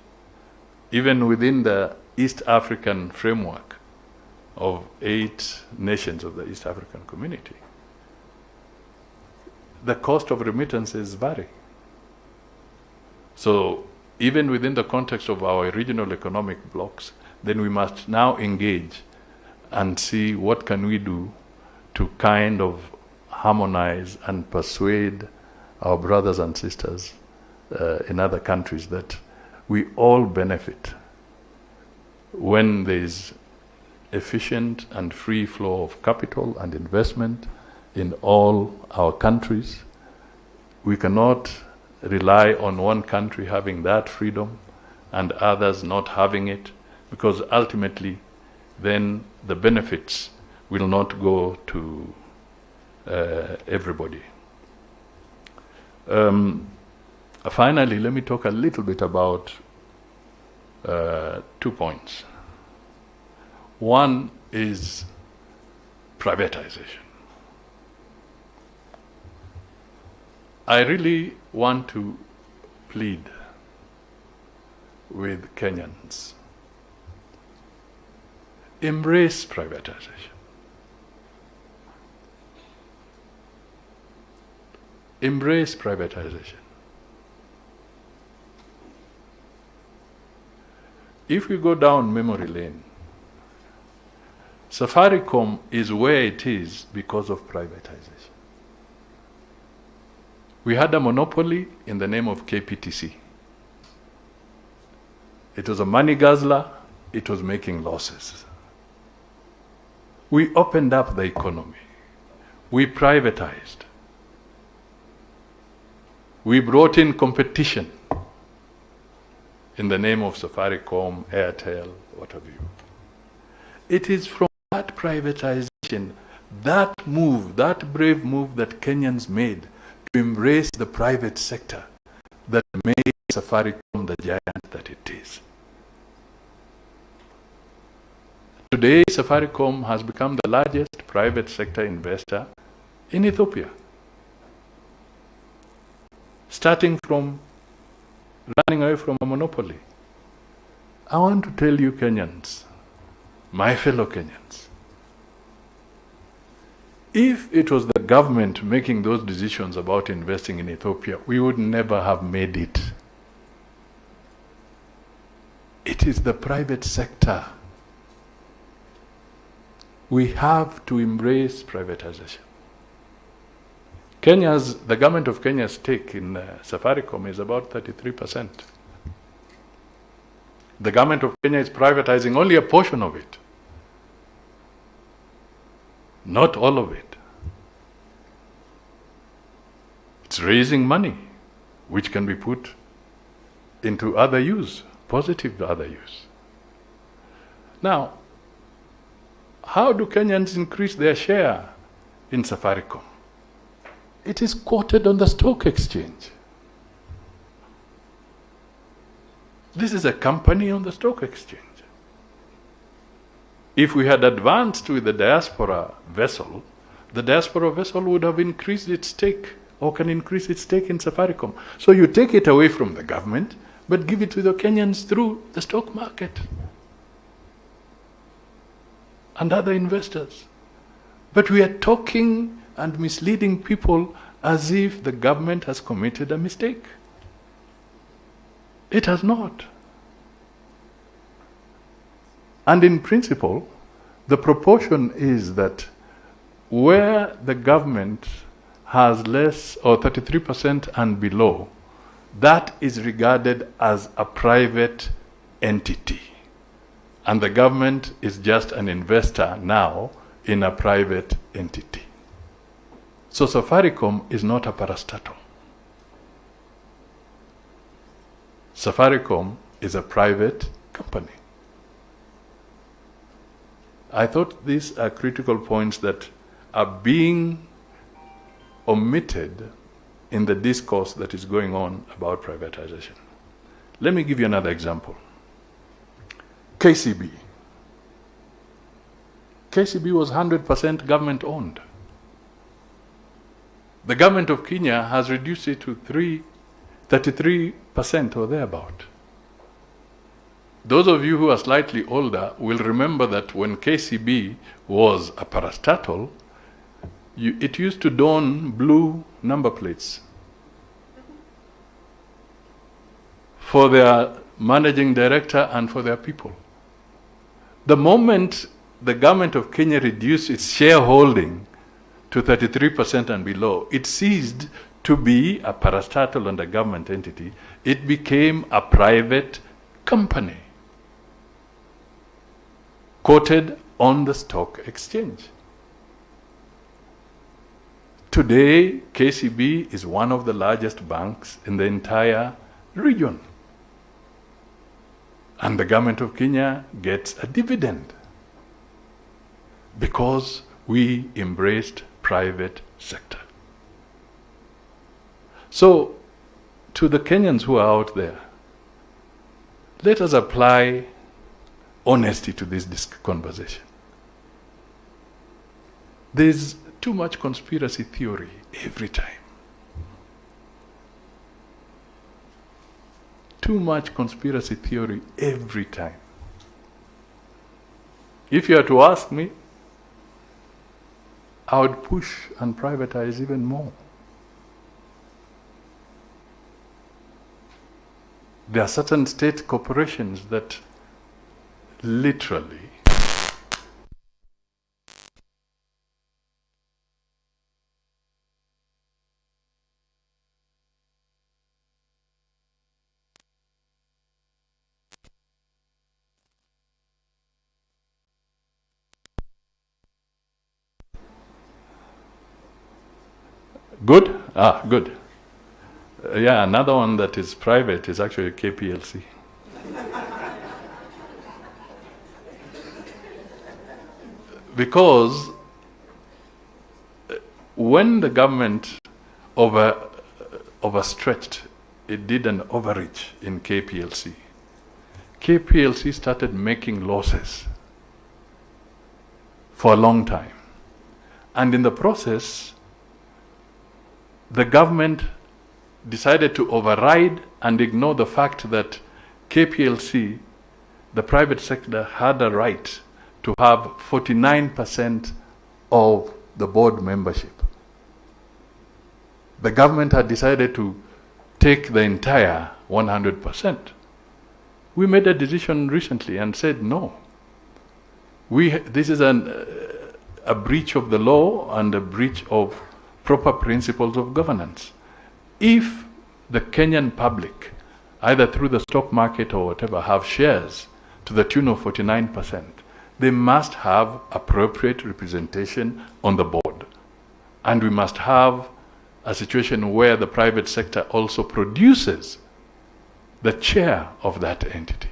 S6: even within the East African framework of 8 nations of the East African community, the cost of remittances vary. So even within the context of our regional economic blocks, then we must now engage and see what can we do to kind of harmonize and persuade our brothers and sisters in other countries that we all benefit when there is efficient and free flow of capital and investment in all our countries. We cannot rely on one country having that freedom and others not having it, because ultimately then the benefits will not go to everybody. Finally, let me talk a little bit about 2 points. One is privatization. I really want to plead with Kenyans. Embrace privatization. Embrace privatization. If we go down memory lane, Safaricom is where it is because of privatization. We had a monopoly in the name of KPTC. It was a money guzzler. It was making losses. We opened up the economy. We privatized. We brought in competition in the name of Safaricom, Airtel, what have you. It is from that privatization, that move, that brave move that Kenyans made to embrace the private sector, that made Safaricom the giant that it is. Today, Safaricom has become the largest private sector investor in Ethiopia, starting from running away from a monopoly. I want to tell you Kenyans, my fellow Kenyans, if it was the government making those decisions about investing in Ethiopia, we would never have made it. It is the private sector. We have to embrace privatization. The government of Kenya's stake in Safaricom is about 33%. The government of Kenya is privatizing only a portion of it, not all of it. It's raising money, which can be put into other use, positive other use. Now, how do Kenyans increase their share in Safaricom? It is quoted on the stock exchange. This is a company on the stock exchange. If we had advanced with the Diaspora vessel, the Diaspora vessel would have increased its stake, or can increase its stake in Safaricom. So you take it away from the government, but give it to the Kenyans through the stock market and other investors. But we are talking and misleading people as if the government has committed a mistake. It has not. And in principle, the proportion is that where the government has less or 33% and below, that is regarded as a private entity. And the government is just an investor now in a private entity. So Safaricom is not a parastatal. Safaricom is a private company. I thought these are critical points that are being omitted in the discourse that is going on about privatization. Let me give you another example. KCB. KCB was 100% government owned. The government of Kenya has reduced it to 33% or thereabout. Those of you who are slightly older will remember that when KCB was a parastatal, it used to don blue number plates for their managing director and for their people. The moment the government of Kenya reduced its shareholding to 33% and below, it ceased to be a parastatal and a government entity. It became a private company quoted on the stock exchange. Today, KCB is one of the largest banks in the entire region. And the government of Kenya gets a dividend because we embraced private sector. So, to the Kenyans who are out there, let us apply honesty to this conversation. There's too much conspiracy theory every time. Too much conspiracy theory every time. If you are to ask me, I would push and privatize even more. There are certain state corporations that literally good? Good. Yeah, another one that is private is actually KPLC. Because when the government overstretched, it did an overreach in KPLC. KPLC started making losses for a long time. And in the process, the government decided to override and ignore the fact that KPLC, the private sector, had a right to have 49% of the board membership. The government had decided to take the entire 100%. We made a decision recently and said no. This is a breach of the law and a breach of proper principles of governance. If the Kenyan public, either through the stock market or whatever, have shares to the tune of 49%, they must have appropriate representation on the board. And we must have a situation where the private sector also produces the chair of that entity.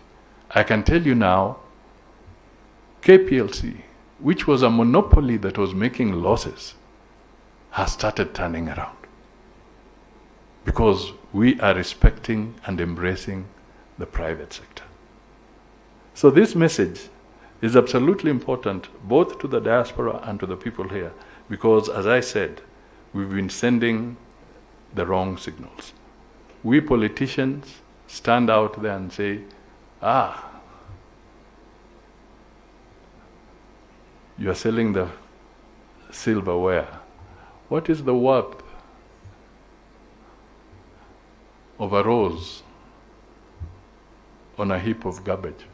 S6: I can tell you now, KPLC, which was a monopoly that was making losses, has started turning around. Because we are respecting and embracing the private sector. So this message is absolutely important both to the diaspora and to the people here, because as I said, we've been sending the wrong signals. We politicians stand out there and say, you're selling the silverware. What is the worth of a rose on a heap of garbage?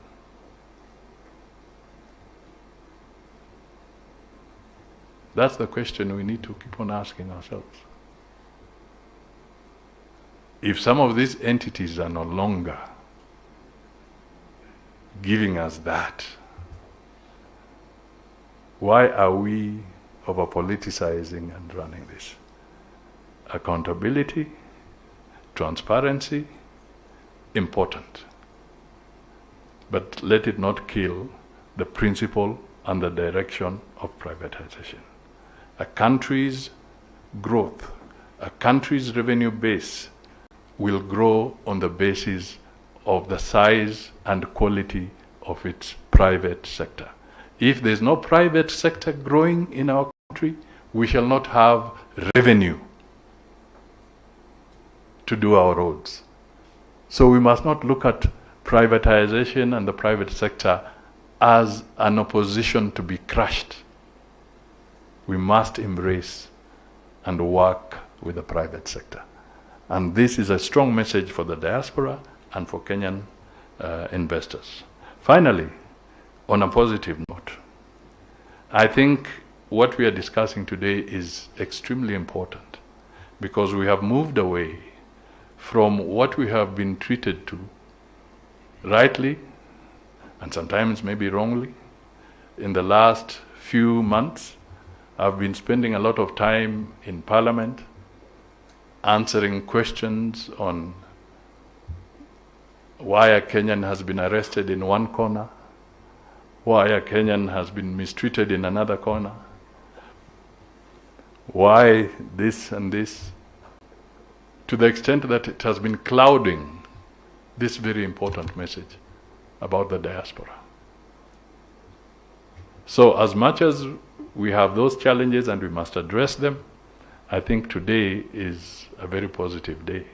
S6: That's the question we need to keep on asking ourselves. If some of these entities are no longer giving us that, why are we over-politicizing and running this? Accountability, transparency, important. But let it not kill the principle and the direction of privatization. A country's growth, a country's revenue base will grow on the basis of the size and quality of its private sector. If there's no private sector growing in our country, we shall not have revenue to do our roads. So we must not look at privatization and the private sector as an opposition to be crushed. We must embrace and work with the private sector. And this is a strong message for the diaspora and for Kenyan investors. Finally, on a positive note, I think what we are discussing today is extremely important because we have moved away from what we have been treated to, rightly, and sometimes maybe wrongly. In the last few months, I've been spending a lot of time in Parliament answering questions on why a Kenyan has been arrested in one corner, why a Kenyan has been mistreated in another corner, why this and this, to the extent that it has been clouding this very important message about the diaspora. So as much as we have those challenges and we must address them, I think today is a very positive day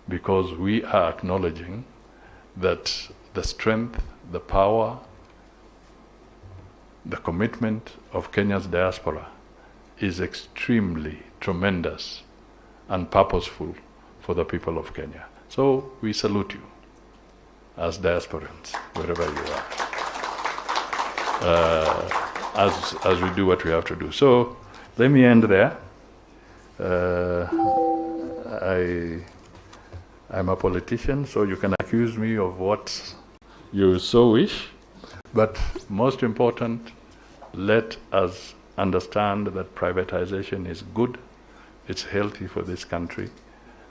S6: because we are acknowledging that the strength, the power, the commitment of Kenya's diaspora is extremely tremendous and purposeful for the people of Kenya. So we salute you as diasporans, wherever you are, as we do what we have to do. So let me end there. I'm a politician, so you can accuse me of what you so wish, but most important, let us understand that privatization is good, it's healthy for this country,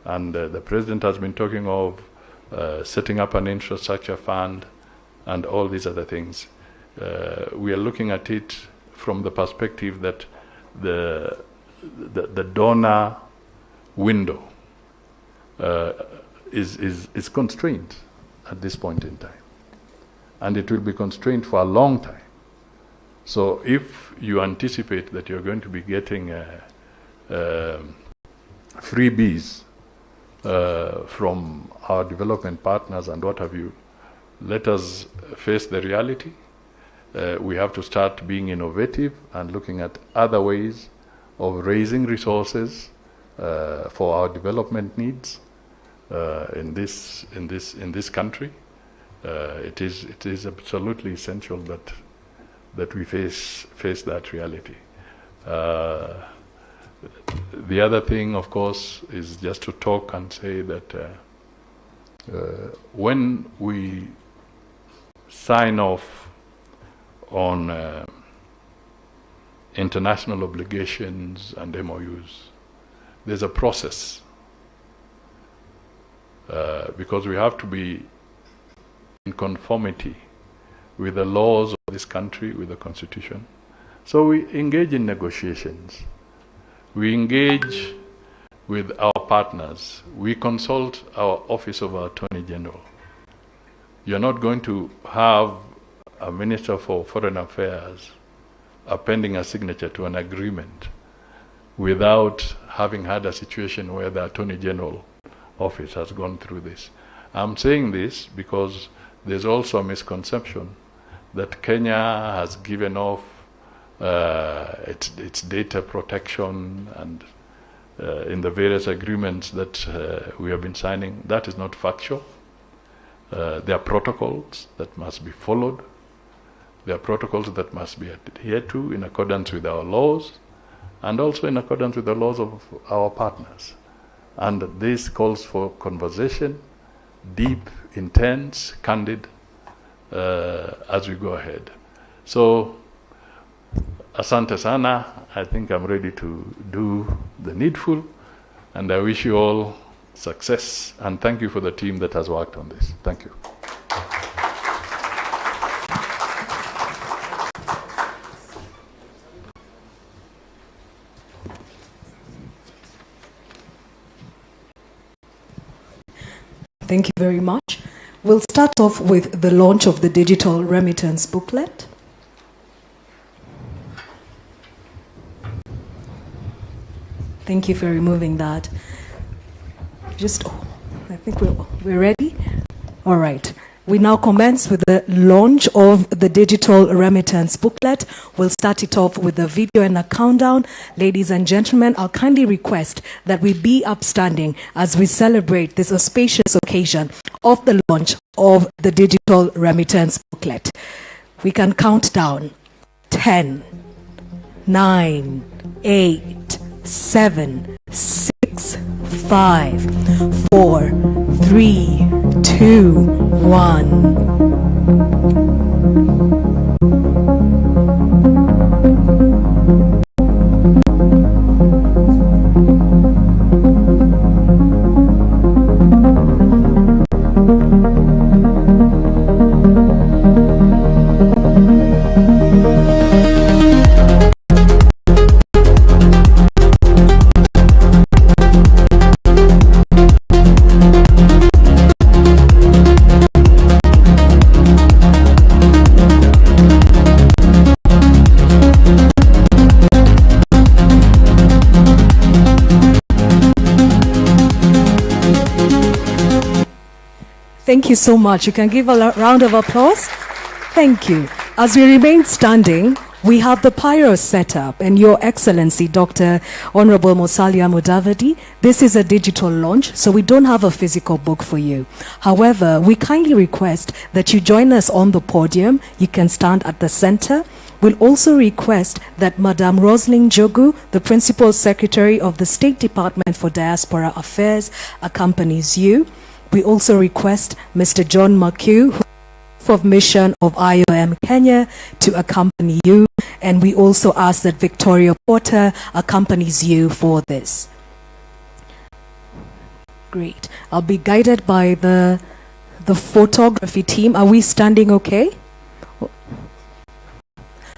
S6: and the President has been talking of setting up an infrastructure fund and all these other things. We are looking at it from the perspective that the donor window is constrained at this point in time. And it will be constrained for a long time. So if you anticipate that you're going to be getting freebies from our development partners and what have you, let us face the reality. We have to start being innovative and looking at other ways of raising resources for our development needs in this country. It is absolutely essential that we face that reality. the other thing, of course, is just to talk and say that when we sign off on international obligations and MOUs, there's a process because we have to be in conformity with the laws of this country, with the Constitution. So we engage in negotiations. We engage with our partners. We consult our Office of Attorney General. You're not going to have a Minister for Foreign Affairs appending a signature to an agreement without having had a situation where the Attorney General office has gone through this. I'm saying this because there's also a misconception that Kenya has given off its data protection and in the various agreements that we have been signing. That is not factual. There are protocols that must be followed. There are protocols that must be adhered to in accordance with our laws and also in accordance with the laws of our partners. And this calls for conversation, deep, intense, candid, as we go ahead. So, asante sana. I think I'm ready to do the needful, and I wish you all success, and thank you for the team that has worked on this. Thank you.
S7: Thank you very much. We'll start off with the launch of the digital remittance booklet. Thank you for removing that. I think we're ready. All right. We now commence with the launch of the digital remittance booklet. We'll start it off with a video and a countdown. Ladies and gentlemen, I'll kindly request that we be upstanding as we celebrate this auspicious occasion of the launch of the digital remittance booklet. We can count down. 10, 9, 8, 7, 6, 5, 4, 3, 2, 1. Thank you so much. You can give a round of applause. Thank you. As we remain standing, we have the pyro set up, and Your Excellency, Dr. Honorable Musalia Mudavadi, this is a digital launch, so we don't have a physical book for you. However, we kindly request that you join us on the podium. You can stand at the center. We'll also request that Madame Roslyn Jogu, the Principal Secretary of the State Department for Diaspora Affairs, accompanies you. We also request Mr. John McHugh, of mission of IOM Kenya, to accompany you, and we also ask that Victoria Porter accompanies you for this. Great. I'll be guided by the photography team. Are we standing okay?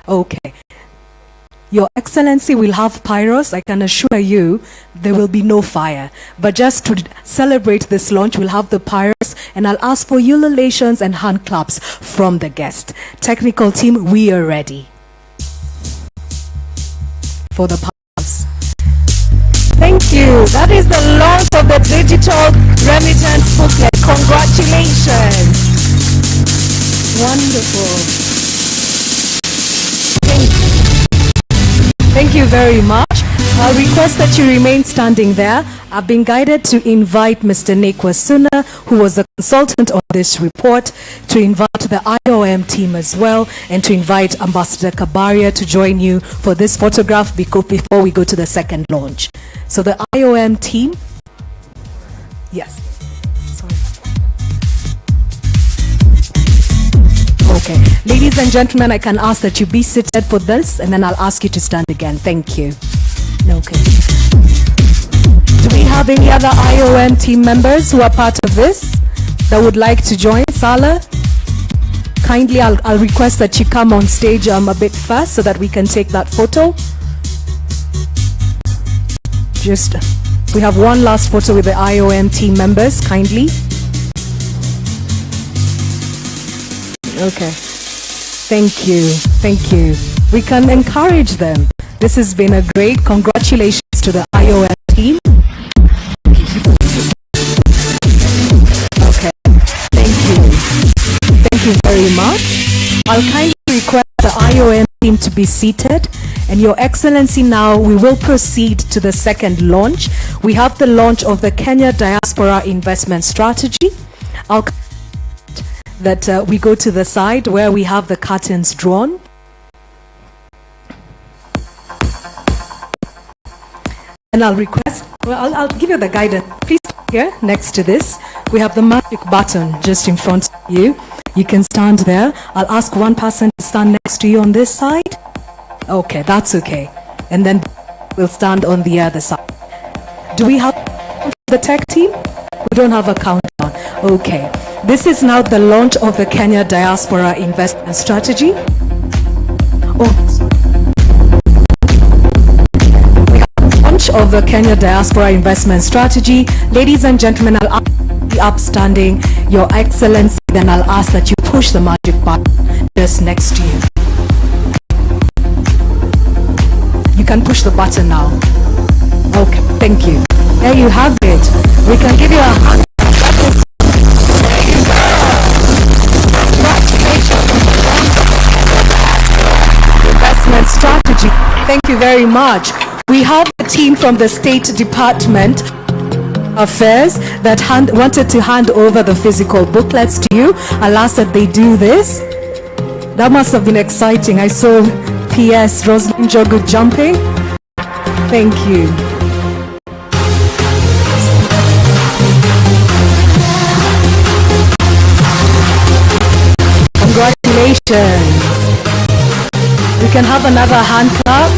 S7: Okay. Your Excellency will have pyros. I can assure you there will be no fire. But just to celebrate this launch, we'll have the pyros, and I'll ask for ululations and hand claps from the guest. Technical team, we are ready for the pyros. Thank you. That is the launch of the digital remittance booklet. Congratulations. Wonderful. Thank you very much. I'll request that you remain standing there. I've been guided to invite Mr. Nekwa Suna, who was the consultant on this report, to invite the IOM team as well, and to invite Ambassador Kabaria to join you for this photograph before we go to the second launch. So the IOM team, yes. Sorry. Okay. Ladies and gentlemen, I can ask that you be seated for this, and then I'll ask you to stand again. Thank you. Okay. Do we have any other IOM team members who are part of this that would like to join? Sala? Kindly, I'll request that you come on stage a bit fast so that we can take that photo. We have one last photo with the IOM team members, kindly. Okay. Thank you. Thank you. We can encourage them. This has been a great congratulations to the IOM team. Okay. Thank you. Thank you very much. I'll kindly request the IOM team to be seated. And Your Excellency, now we will proceed to the second launch. We have the launch of the Kenya Diaspora Investment Strategy. I'll that we go to the side where we have the curtains drawn. And I'll request, well, I'll give you the guidance. Please, here, next to this, we have the magic button just in front of you. You can stand there. I'll ask one person to stand next to you on this side. Okay, that's okay. And then we'll stand on the other side. Do we have the tech team? We don't have a countdown. Okay. This is now the launch of the Kenya Diaspora Investment Strategy. Of the Kenya Diaspora Investment Strategy. Ladies and gentlemen, I'll ask the upstanding, Your Excellency, then I'll ask that you push the magic button just next to you. You can push the button now. Okay, thank you. There you have it. We can give you a hand. Investment strategy. Thank you very much. We have a team from the State Department Affairs that wanted to hand over the physical booklets to you. I'll ask that they do this. That must have been exciting. I saw PS Rosalind Jogu jumping. Thank you. Congratulations. We can have another hand clap.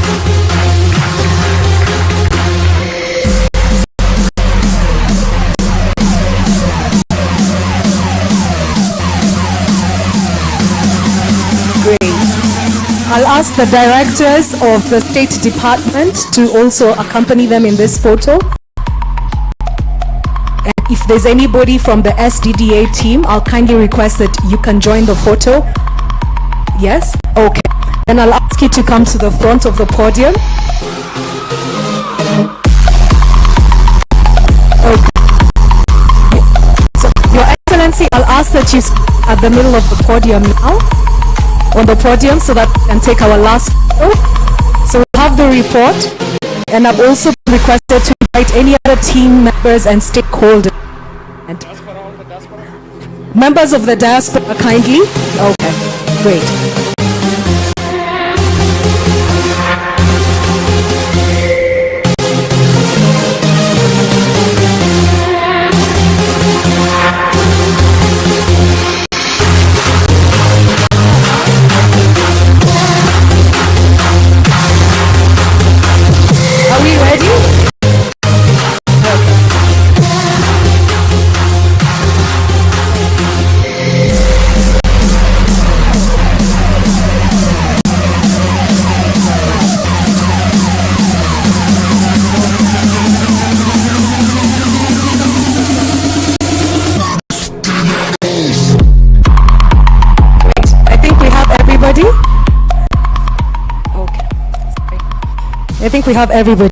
S7: I'll ask the directors of the State Department to also accompany them in this photo. And if there's anybody from the SDDA team, I'll kindly request that you can join the photo. Yes? Okay. Then I'll ask you to come to the front of the podium. Okay. So, Your Excellency, I'll ask that you at the middle of the podium now. On the podium so that we can take our last photo. So we have the report, and I've also requested to invite any other team members and stakeholders. And members of the diaspora, kindly. Okay, great. I think we have everybody.